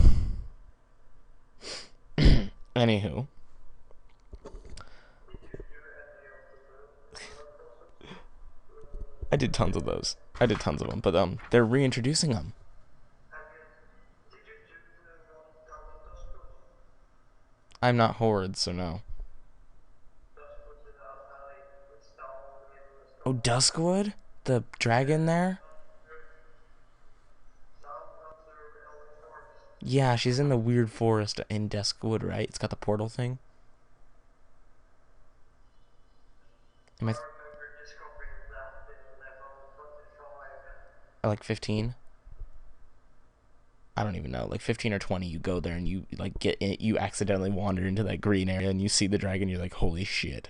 Anywho. I did tons of those. I did tons of them, but they're reintroducing them. I'm not Horde, so no. Oh, Duskwood? The dragon there? Yeah, she's in the weird forest in Duskwood, right? It's got the portal thing. Am I like 15? I don't even know. Like 15 or 20, you go there and you like get in, you accidentally wander into that green area and you see the dragon. You're like, holy shit.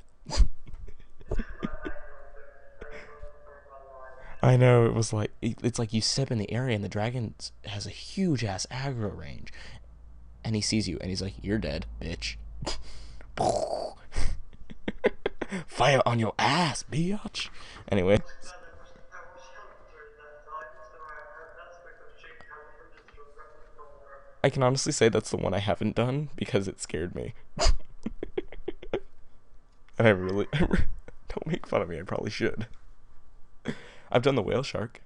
I know, it was like it's like you step in the area and the dragon has a huge ass aggro range, and he sees you and he's like, "You're dead, bitch." Fire on your ass, bitch. Anyway, I can honestly say that's the one I haven't done because it scared me, and I really don't make fun of me. I probably should. I've done the whale shark.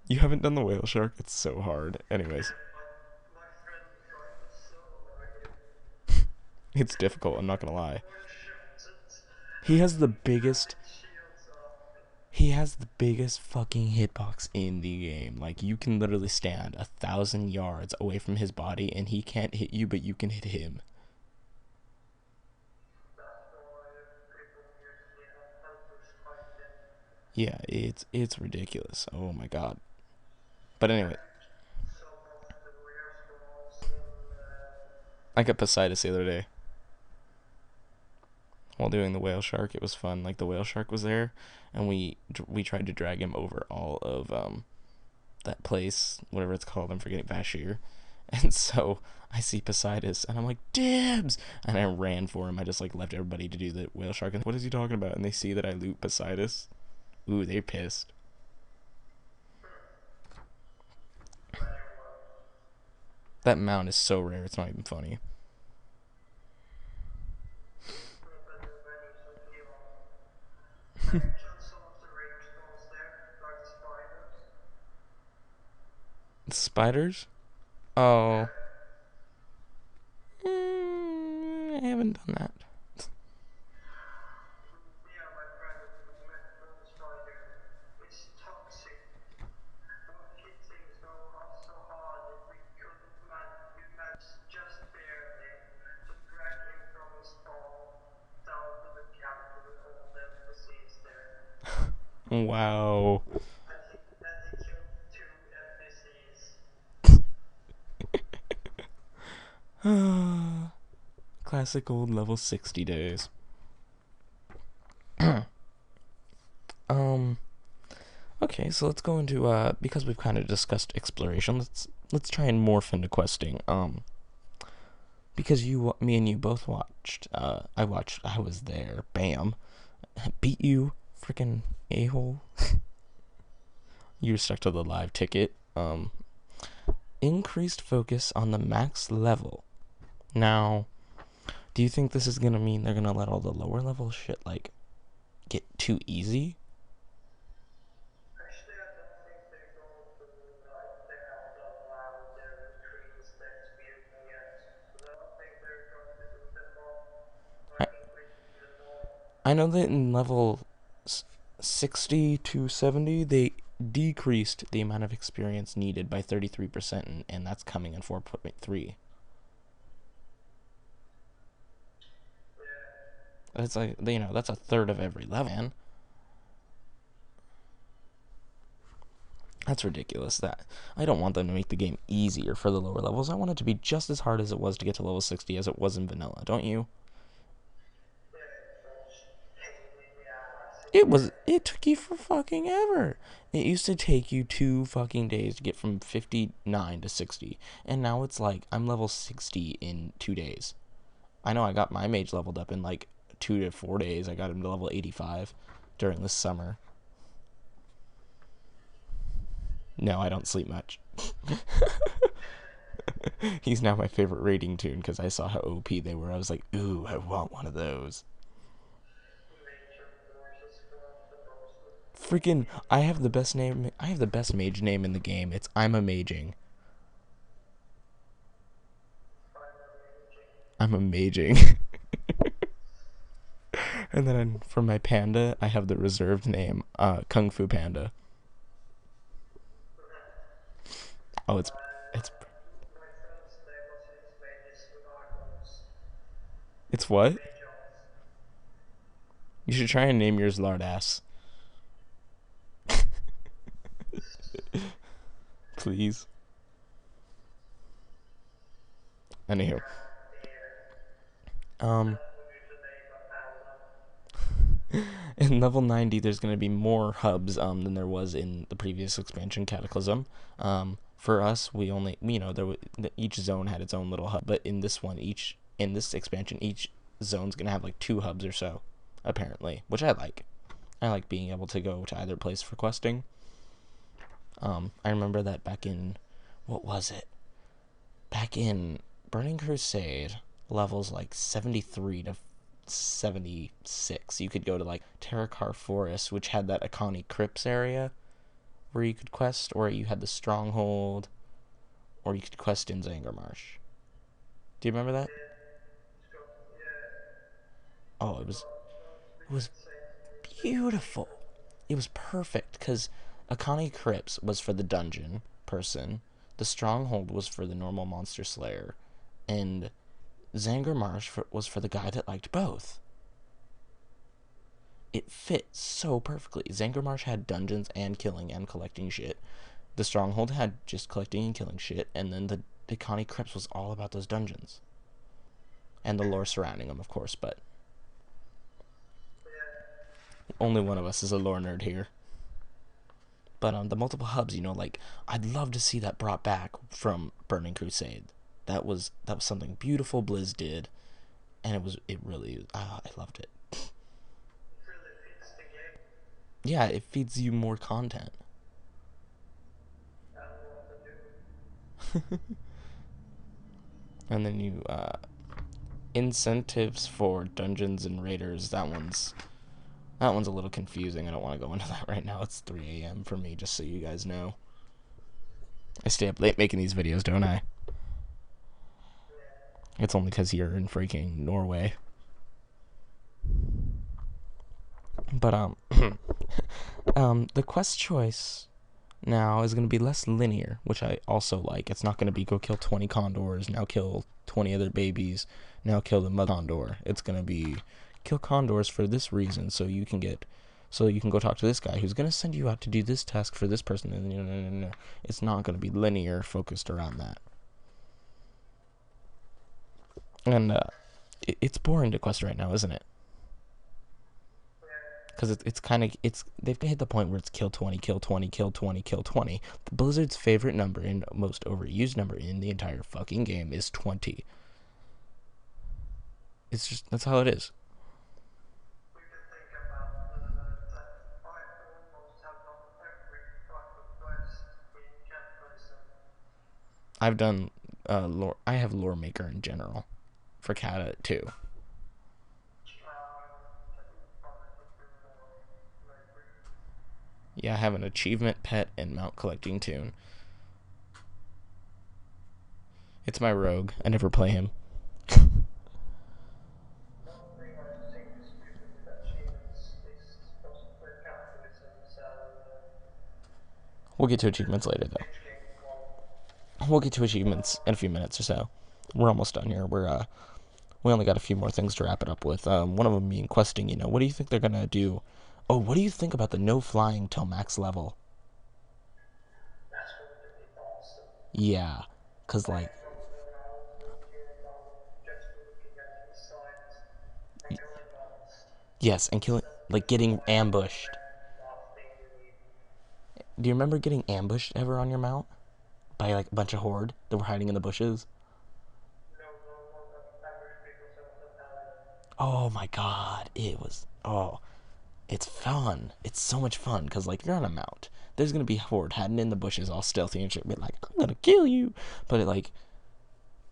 You haven't done the whale shark? It's so hard. Anyways, it's difficult, I'm not gonna lie. He has the biggest he has the biggest fucking hitbox in the game. Like, you can literally stand 1,000 yards away from his body and he can't hit you, but you can hit him. Yeah, it's ridiculous. Oh my god. But anyway, I got Poseidus the other day while doing the whale shark. It was fun. Like, the whale shark was there, and we tried to drag him over all of that place, whatever it's called. I'm forgetting, Vashir. And so I see Poseidus, and I'm like, dibs! And I ran for him. I just like left everybody to do the whale shark. And what is he talking about? And they see that I loot Poseidus. Ooh, they're pissed. That mount is so rare. It's not even funny. Spiders? Oh. I haven't done that. Wow. Classic old level 60 days. um okay, so let's go into because we've kind of discussed exploration, let's try and morph into questing. Because me and you both watched, I was there, bam, beat you, freaking a-hole. You were stuck to the live ticket. Increased focus on the max level. Now, do you think this is gonna mean they're gonna let all the lower level shit like get too easy? I know that in level 60 to 70, they decreased the amount of experience needed by 33%, and that's coming in 4.3. It's like, that's a third of every level, man. That's ridiculous. That I don't want them to make the game easier for the lower levels. I want it to be just as hard as it was to get to level 60 as it was in vanilla, don't you? It took you for fucking ever. It used to take you 2 fucking days to get from 59 to 60. And now it's like I'm level 60 in 2 days. I know I got my mage leveled up in like 2 to 4 days. I got him to level 85 during the summer. No, I don't sleep much. He's now my favorite raiding toon because I saw how OP they were. I was like, ooh, I want one of those. Freaking, I have the best name. I have the best mage name in the game. It's I'm a maging. I'm a maging. And then for my panda, I have the reserved name, Kung Fu Panda. Oh, it's it's what? You should try and name yours Lardass. Please. Anywho. Um in level 90 there's going to be more hubs than there was in the previous expansion Cataclysm. For us, we only each zone had its own little hub, but in this expansion each zone's going to have like 2 hubs or so apparently, which I like. I like being able to go to either place for questing. I remember that back in, what was it? Back in Burning Crusade, levels like 73 to 76, you could go to like Terrakar Forest, which had that Akani Crypts area where you could quest, or you had the Stronghold, or you could quest in Zangarmarsh. Do you remember that? Oh, it was beautiful. It was perfect because Akani Crypts was for the dungeon person, the Stronghold was for the normal monster slayer, and Zangarmarsh was for the guy that liked both. It fit so perfectly. Zangarmarsh had dungeons and killing and collecting shit. The Stronghold had just collecting and killing shit, and then the Akani Crypts was all about those dungeons. And the lore surrounding them, of course, but only one of us is a lore nerd here. But the multiple hubs, like I'd love to see that brought back from Burning Crusade. That was something beautiful Blizz did, and it really I loved it. Yeah, it feeds you more content. And then you incentives for dungeons and raiders. That one's a little confusing. I don't want to go into that right now. It's 3 a.m. for me, just so you guys know. I stay up late making these videos, don't I? It's only because you're in freaking Norway. But the quest choice now is going to be less linear, which I also like. It's not going to be go kill 20 condors, now kill 20 other babies, now kill the mother condor. It's going to be kill condors for this reason, so you can go talk to this guy who's going to send you out to do this task for this person. And it's not going to be linear, focused around that. And it's boring to quest right now, isn't it? Because they've hit the point where it's kill 20, kill 20, kill 20, kill 20. The Blizzard's favorite number and most overused number in the entire fucking game is 20. It's just, that's how it is. I've done lore. I have lore maker in general for Kata too. Yeah, I have an achievement, pet, and mount collecting toon. It's my rogue. I never play him. We'll get to achievements later, though. We'll get to achievements in a few minutes or so. We're almost done here. We only got a few more things to wrap it up with. One of them being questing. What do you think they're gonna do? Oh, what do you think about the no flying till max level? Yeah, cause like yes, and killing like getting ambushed. Do you remember getting ambushed ever on your mount by like a bunch of horde that were hiding in the bushes? Oh my god, it's fun. It's so much fun because like you're on a mount. There's gonna be a horde hiding in the bushes, all stealthy and shit. Be like, I'm gonna kill you. But like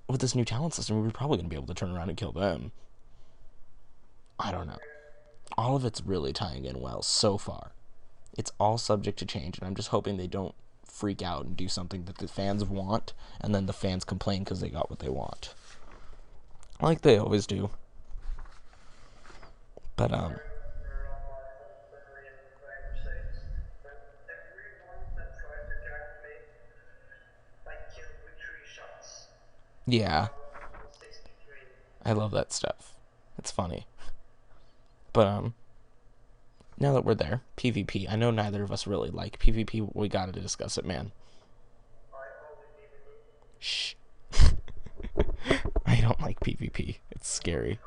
with this new talent system, we're probably gonna be able to turn around and kill them. I don't know. All of it's really tying in well so far. It's all subject to change, and I'm just hoping they don't freak out and do something that the fans want, and then the fans complain because they got what they want, like they always do. But yeah, I love that stuff. It's funny. But now that we're there, PvP. I know neither of us really like PvP. We gotta discuss it, man. Shh. I don't like PvP. It's scary.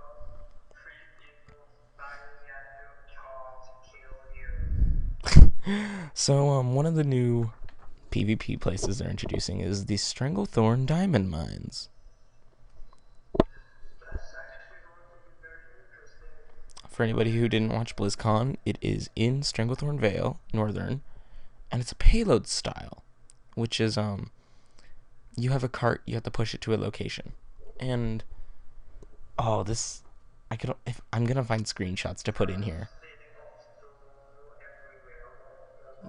So, one of the new PvP places they're introducing is the Stranglethorn Diamond Mines. For anybody who didn't watch BlizzCon, it is in Stranglethorn Vale, Northern, and it's a payload style, which is you have a cart, you have to push it to a location, and this I could if I'm gonna find screenshots to put in here.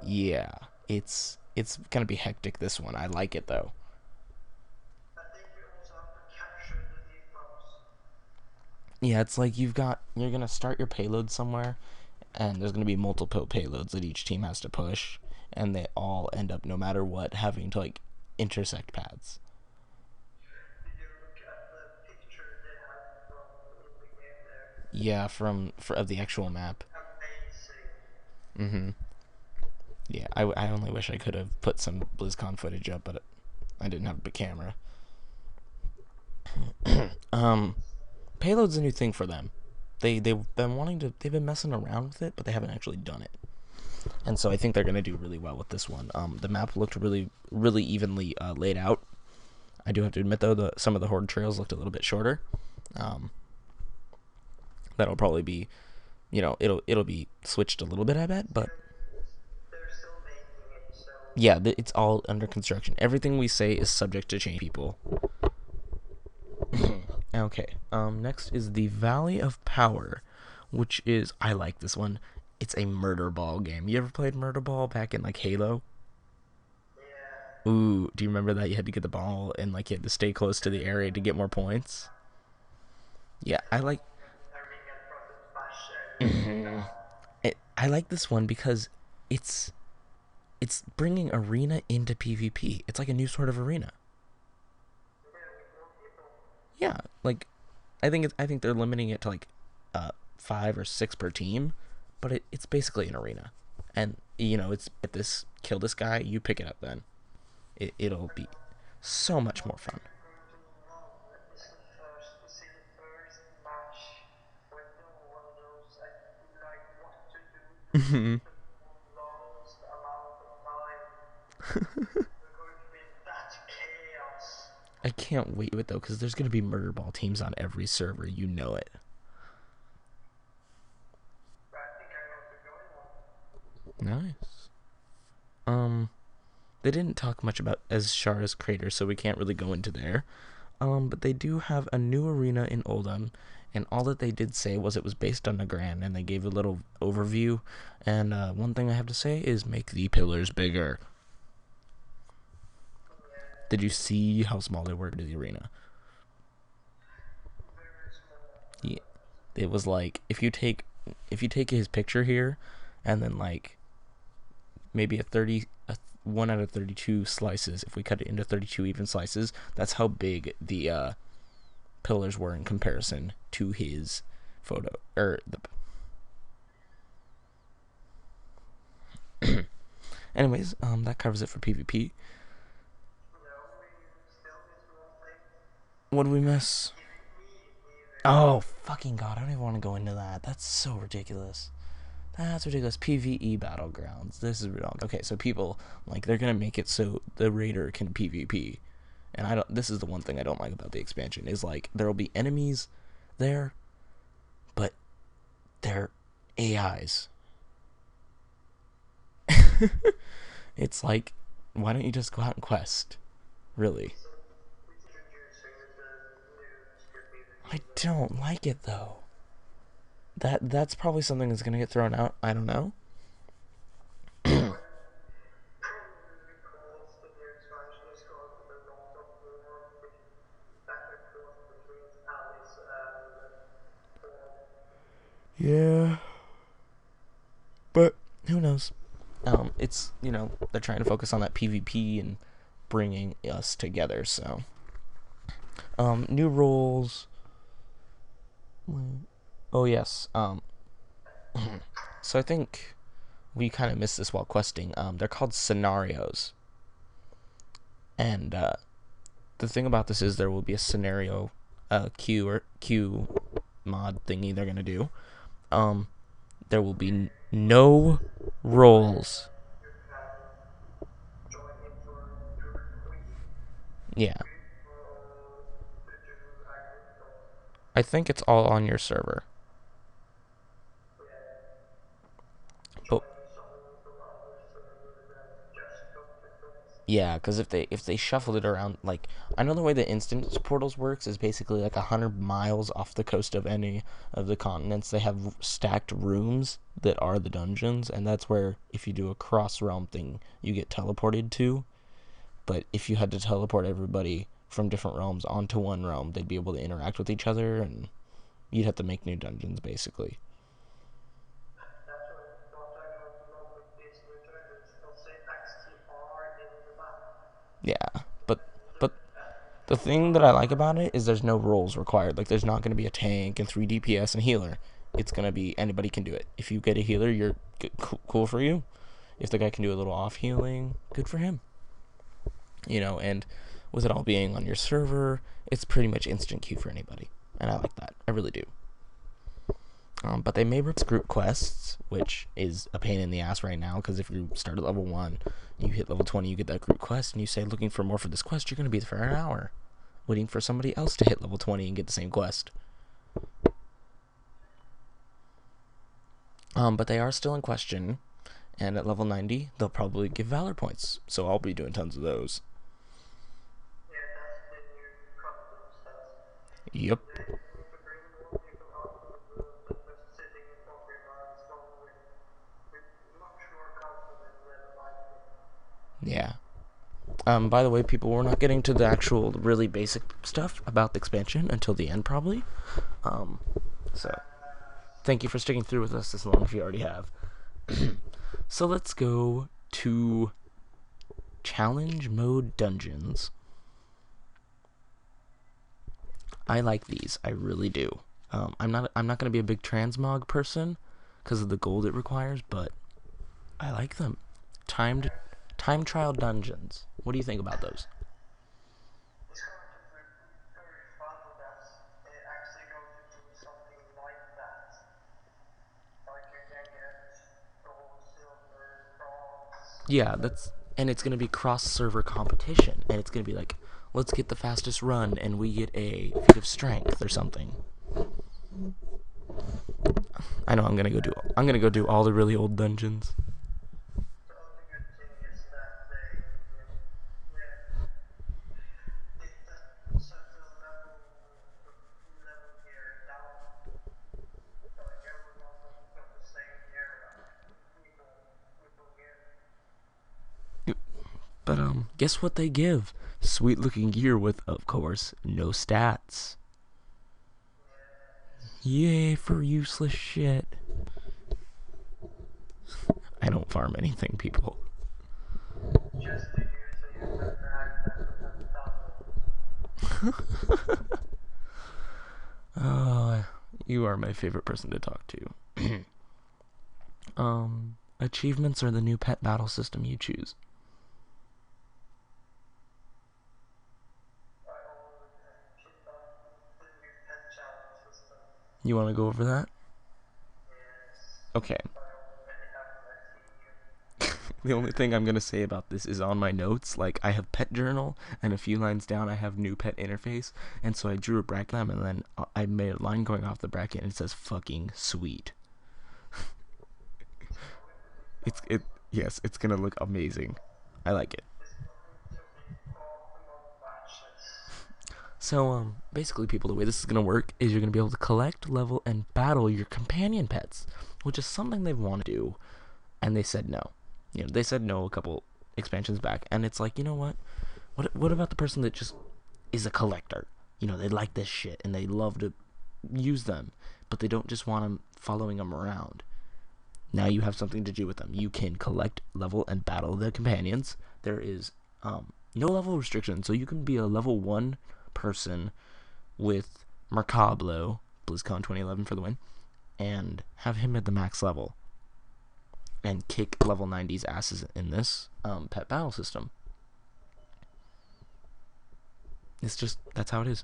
Yeah, it's gonna be hectic this one. I like it though. Yeah, it's like you're gonna start your payload somewhere, and there's gonna be multiple payloads that each team has to push, and they all end up no matter what having to like intersect paths. Yeah, of the actual map. Mm-hmm. Yeah, I only wish I could have put some BlizzCon footage up, but I didn't have a camera. um, Payload's a new thing for them. They've been messing around with it, but they haven't actually done it. And so I think they're gonna do really well with this one. The map looked really evenly laid out. I do have to admit though, some of the horde trails looked a little bit shorter. Um, that'll probably be, it'll be switched a little bit, I bet. But yeah, it's all under construction. Everything we say is subject to change, people. Okay. Next is the Valley of Power, which is I like this one. It's a murder ball game. You ever played murder ball back in like Halo? Ooh, do you remember that you had to get the ball and like you had to stay close to the area to get more points? Yeah, I like this one because it's it's bringing arena into PvP. It's like a new sort of arena. Yeah, like I think they're limiting it to like 5 or 6 per team, but it's basically an arena, and it's get this kill this guy, you pick it up then. It'll be so much more fun. I can't wait it though, because there's gonna be murder ball teams on every server. You know it. Nice. Um, they didn't talk much about Azshara's crater, so we can't really go into there. But they do have a new arena in Oldham, and all that they did say was it was based on the Grand, and they gave a little overview. And one thing I have to say is make the pillars bigger. Did you see how small they were to the arena? Yeah, it was like if you take his picture here, and then like maybe a 1 out of 32 slices. If we cut it into 32 even slices, that's how big the pillars were in comparison to his photo, or the anyways, that covers it for PvP. What did we miss? Oh, fucking god, I don't even want to go into that. That's so ridiculous. That's ridiculous. PvE battlegrounds. This is wrong. Okay, so people, like, they're gonna make it so the raider can PvP. And I don't, this is the one thing I don't like about the expansion, is like, there'll be enemies there, but they're AIs. It's like, why don't you just go out and quest? Really? I don't like it though. That's probably something that's gonna get thrown out. I don't know. Yeah, but who knows? It's, they're trying to focus on that PvP and bringing us together. So, new roles. Oh yes. So I think we kind of missed this while questing. They're called scenarios, and the thing about this is there will be a scenario, Q mod thingy they're gonna do. There will be no roles. Yeah, I think it's all on your server. But yeah, because if they shuffled it around, like, I know the way the instance portals works is basically like 100 miles off the coast of any of the continents. They have stacked rooms that are the dungeons, and that's where if you do a cross realm thing, you get teleported to. But if you had to teleport everybody from different realms onto one realm, they'd be able to interact with each other, and you'd have to make new dungeons basically. Yeah, but the thing that I like about it is there's no roles required. Like, there's not going to be a tank and 3 DPS and healer. It's going to be anybody can do it. If you get a healer, you're cool for you. If the guy can do a little off healing, good for him. And with it all being on your server, it's pretty much instant queue for anybody. And I like that. I really do. But they may rip group quests, which is a pain in the ass right now, because if you start at level 1, you hit level 20, you get that group quest, and you say, looking for more for this quest, you're going to be there for an hour, waiting for somebody else to hit level 20 and get the same quest. But they are still in question, and at level 90, they'll probably give Valor points, so I'll be doing tons of those. Yep. Yeah. By the way, people, we're not getting to the actual really basic stuff about the expansion until the end, probably. So, thank you for sticking through with us this long if you already have. So let's go to challenge mode dungeons. I like these. I really do. I'm not going to be a big transmog person because of the gold it requires, but I like them. Time trial dungeons. What do you think about those? Yeah, and it's gonna be cross-server competition, and it's gonna be like, let's get the fastest run, and we get a feat of strength or something. I know I'm gonna go do all the really old dungeons. But guess what they give? Sweet looking gear with, of course, no stats. Yay for useless shit. I don't farm anything, people. Oh, you are my favorite person to talk to. Achievements are the new pet battle system you choose. You want to go over that? Okay. The only thing I'm going to say about this is on my notes. Like, I have pet journal, and a few lines down I have new pet interface, and so I drew a bracket and then I made a line going off the bracket, and it says fucking sweet. Yes, it's going to look amazing. I like it. So, basically, people, the way this is going to work is you're going to be able to collect, level, and battle your companion pets, which is something they've wanted to do, and they said no. They said no a couple expansions back, and it's like, you know what? What about the person that just is a collector? They like this shit, and they love to use them, but they don't just want them following them around. Now you have something to do with them. You can collect, level, and battle the companions. There is no level restriction, so you can be a level 1 person with Mercablo, BlizzCon 2011 for the win, and have him at the max level and kick level 90's asses in this pet battle system. It's just, that's how it is.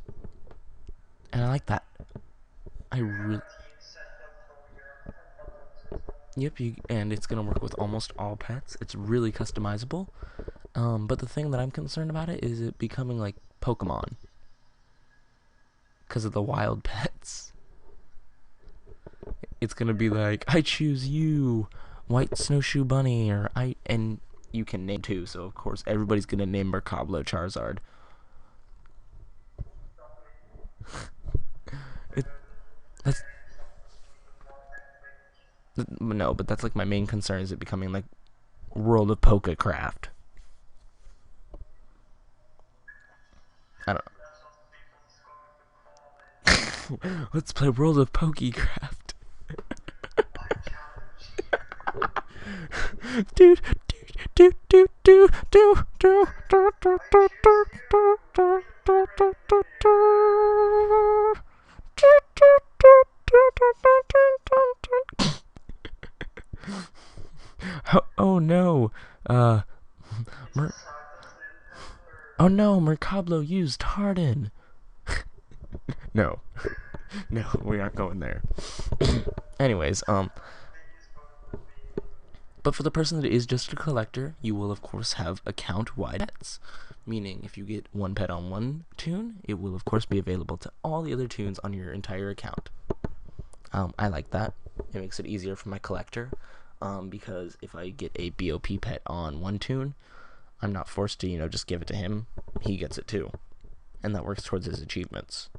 And I like that. Yep, and it's going to work with almost all pets. It's really customizable. But the thing that I'm concerned about it is it becoming like Pokemon. Because of the wild pets. It's going to be like, I choose you, White Snowshoe Bunny, and you can name too, so of course everybody's going to name Mercablo Charizard. No, but that's like my main concern, is it becoming like World of Pokecraft. I don't know. Let's play World of Pokecraft. Dude, dude, dude, dude, dude, dude, dude, dude, dude, oh no, oh no, Mercablo used Harden. No, we aren't going there. Anyways, but for the person that is just a collector, you will of course have account-wide pets. Meaning, if you get one pet on one toon, it will of course be available to all the other toons on your entire account. I like that. It makes it easier for my collector. Because if I get a BOP pet on one toon, I'm not forced to, just give it to him. He gets it too. And that works towards his achievements.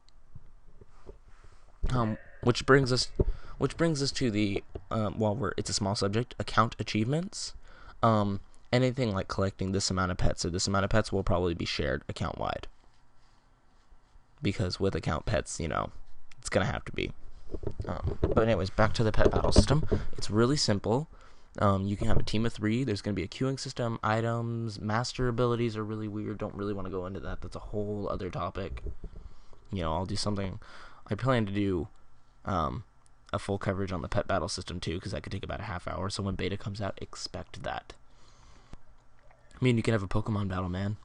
Which brings us to the, it's a small subject, account achievements. Anything like collecting this amount of pets or this amount of pets will probably be shared account-wide. Because with account pets, it's going to have to be. But anyways, back to the pet battle system. It's really simple. You can have a team of 3. There's going to be a queuing system, items, master abilities are really weird. Don't really want to go into that. That's a whole other topic. I'll do something. I plan to do a full coverage on the pet battle system too, because that could take about a half hour. So when beta comes out, expect that. I mean, you can have a Pokemon battle, man.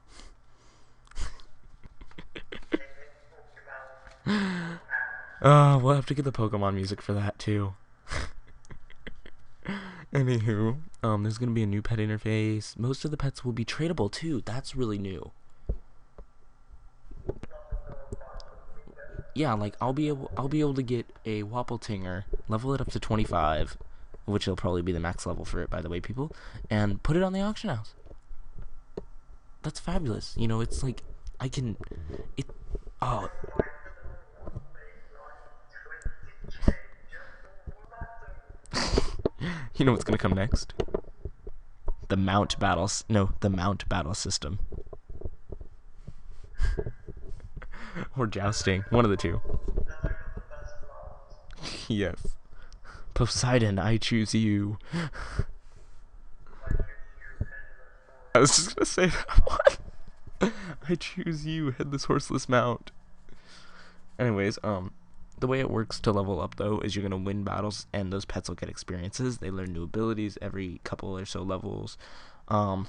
We'll have to get the Pokemon music for that too. Anywho, there's gonna be a new pet interface. Most of the pets will be tradable too. That's really new. Yeah, like I'll be able to get a Wappletinger, level it up to 25, which will probably be the max level for it, by the way, people, and put it on the auction house. That's fabulous. It's like oh. You know what's gonna come next? The mount battle system. Or jousting, one of the two. Yes. Poseidon, I choose you. I was just gonna say that one. I choose you, headless horseless mount. Anyways, the way it works to level up though is you're gonna win battles, and those pets will get experiences. They learn new abilities every couple or so levels. Does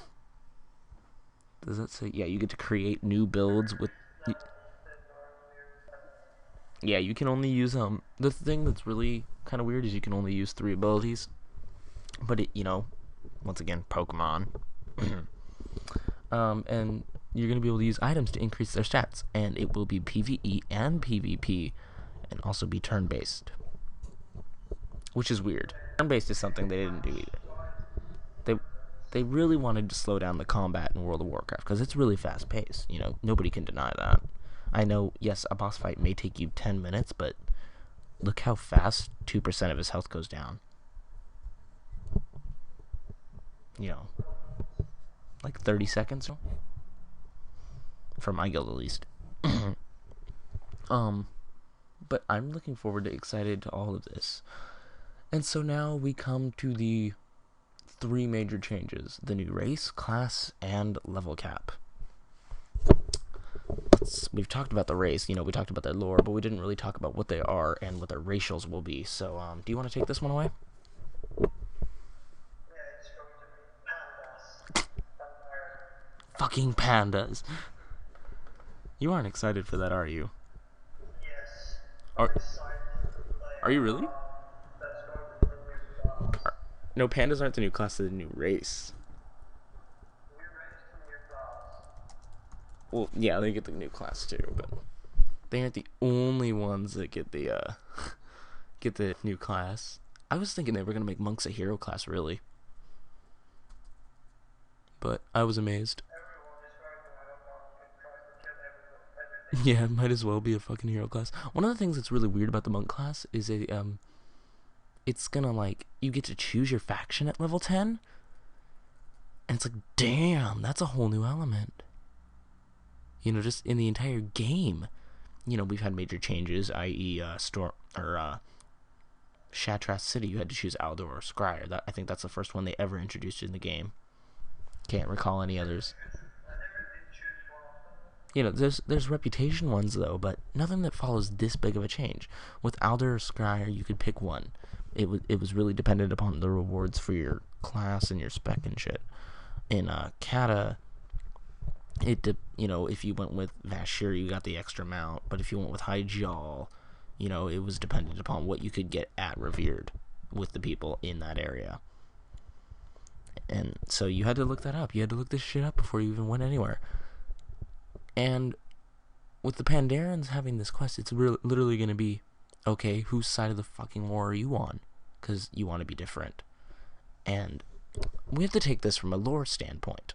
that say? Yeah, you get to create new builds with. Yeah, you can only use The thing that's really kind of weird is you can only use 3 abilities, but once again, Pokemon. And you're gonna be able to use items to increase their stats, and it will be PvE and PvP, and also be turn-based, which is weird. Turn-based is something they didn't do either. They really wanted to slow down the combat in World of Warcraft because it's really fast-paced. Nobody can deny that. I know, yes, a boss fight may take you 10 minutes, but look how fast 2% of his health goes down. Like 30 seconds for my guild at least. But I'm looking forward to excited to all of this. And so now we come to the 3 major changes: the new race, class, and level cap. We've talked about the race, we talked about their lore, but we didn't really talk about what they are and what their racials will be. So, do you want to take this one away? Fucking pandas. You aren't excited for that, are you? Yes. Are you really? No, pandas aren't the new class, they're the new race. Well, yeah, they get the new class too, but they aren't the only ones that get the new class. I was thinking they were gonna make monks a hero class, really, but I was amazed. Yeah, it might as well be a fucking hero class. One of the things that's really weird about the monk class is it's gonna you get to choose your faction at level 10, and it's like, damn, that's a whole new element. Just in the entire game. We've had major changes, i.e., Shattrath City. You had to choose Aldor or Scryer. I think that's the first one they ever introduced in the game. Can't recall any others. There's reputation ones though, but nothing that follows this big of a change. With Aldor or Scryer, you could pick one. It was really dependent upon the rewards for your class and your spec and shit. In Kata, if you went with Vashir, you got the extra mount, but if you went with Hyjal, it was dependent upon what you could get at Revered with the people in that area. And so you had to look that up. You had to look this shit up before you even went anywhere. And with the Pandarians having this quest, it's literally going to be, okay, whose side of the fucking war are you on? Because you want to be different. And we have to take this from a lore standpoint.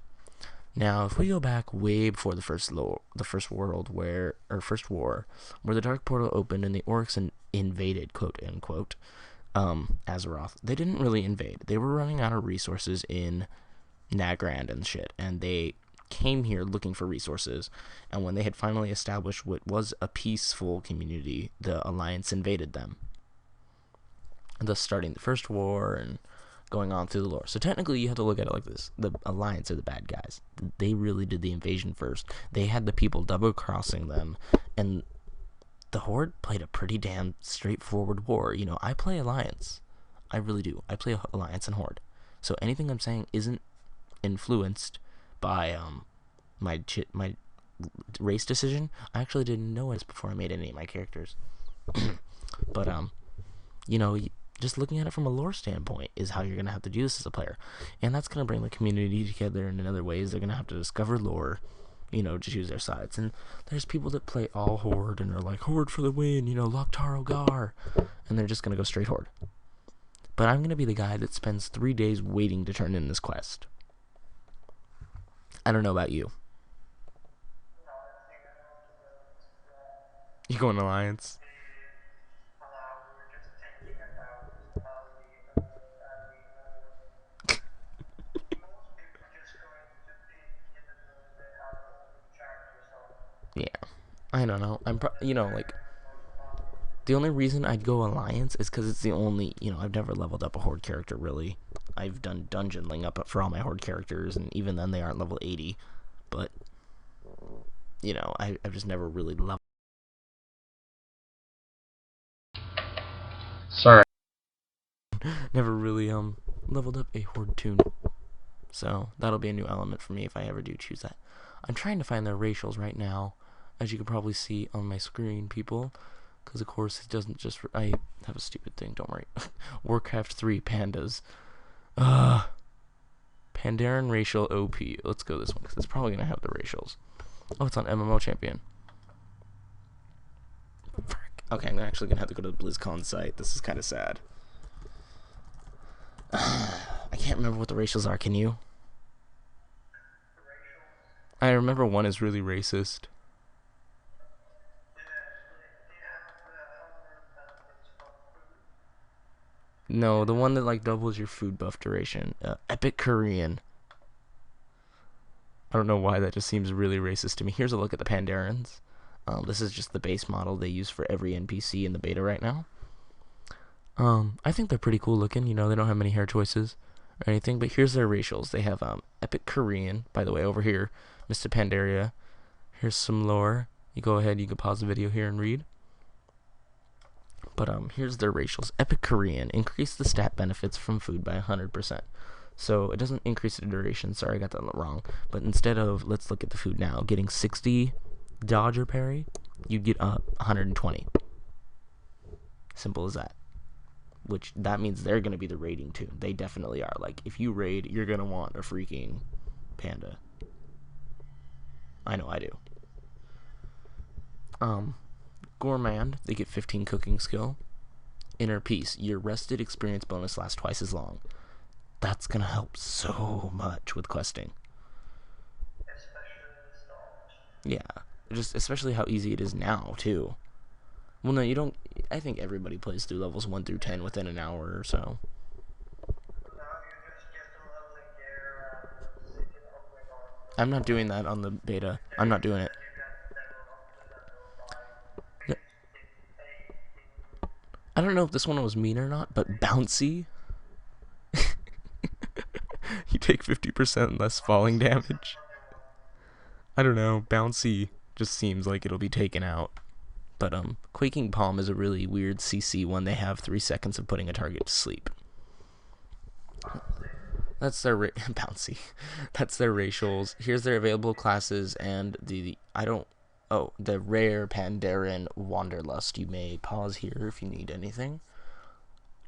Now, if we go back way before the first war, where the Dark Portal opened and the Orcs invaded, quote unquote, Azeroth, they didn't really invade. They were running out of resources in Nagrand and shit, and they came here looking for resources. And when they had finally established what was a peaceful community, the Alliance invaded them, thus starting the first war and going on through the lore. So technically you have to look at it like this: the Alliance are the bad guys. They really did the invasion first. They had the people double crossing them, and the Horde played a pretty damn straightforward war. I play Alliance. I really do. I play Alliance and Horde. So anything I'm saying isn't influenced by my race decision. I actually didn't know it before I made any of my characters. But just looking at it from a lore standpoint is how you're going to have to do this as a player. And that's going to bring the community together in other ways. They're going to have to discover lore, to choose their sides. And there's people that play all Horde and are like, Horde for the win, Loktar Ogar. And they're just going to go straight Horde. But I'm going to be the guy that spends 3 days waiting to turn in this quest. I don't know about you. You going Alliance? Yeah, I don't know. The only reason I'd go Alliance is because it's the only, I've never leveled up a Horde character really. I've done dungeoning up for all my horde characters, and even then they aren't level 80. But I've just never really Sorry. leveled up a horde toon. So that'll be a new element for me if I ever do choose that. I'm trying to find their racials right now, as you can probably see on my screen, people. Because, of course, it doesn't just... I have a stupid thing, don't worry. Warcraft 3 pandas. Pandaren racial OP. Let's go this one, because it's probably going to have the racials. Oh, it's on MMO Champion. Frick. Okay, I'm actually going to have to go to the BlizzCon site. This is kind of sad. I can't remember what the racials are, can you? I remember one is really racist. No, the one that like doubles your food buff duration. Epic Korean. I don't know why that just seems really racist to me. Here's a look at the Pandarans. This is just the base model they use for every NPC in the beta right now. I think they're pretty cool looking. They don't have many hair choices or anything. But here's their racials. They have Epic Korean, by the way, over here. Mr. Pandaria. Here's some lore. You go ahead, you can pause the video here and read. But here's their racials. Epic Korean. Increase the stat benefits from food by 100%. So it doesn't increase the duration. Sorry, I got that wrong. But instead of, let's look at the food now, getting 60 dodge or parry, you'd get 120. Simple as that. Which, that means they're going to be the raiding toon. They definitely are. Like, if you raid, you're going to want a freaking panda. I know I do. Gourmand, they get 15 cooking skill. Inner Peace, your rested experience bonus lasts twice as long. That's gonna help so much with questing. Yeah, just especially how easy it is now too. Well, no, you don't. I think everybody plays through levels 1 through 10 within an hour or so. I'm not doing that on the beta. I'm not doing it. I don't know if this one was mean or not, but bouncy. You take 50% less falling damage. I don't know. Bouncy just seems like it'll be taken out. But Quaking Palm is a really weird CC one. They have 3 seconds of putting a target to sleep. That's their bouncy. That's their racials. Here's their available classes and the rare Pandaren Wanderlust. You may pause here if you need anything.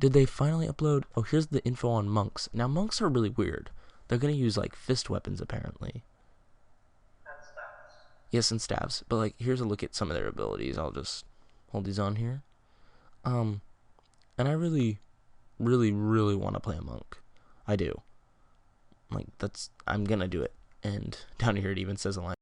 Did they finally upload? Oh, here's the info on monks. Now, monks are really weird. They're going to use, like, fist weapons, apparently. And staffs. Yes, and staves. But, like, here's a look at some of their abilities. I'll just hold these on here. And I really, really, really want to play a monk. I do. Like, I'm going to do it. And down here it even says a line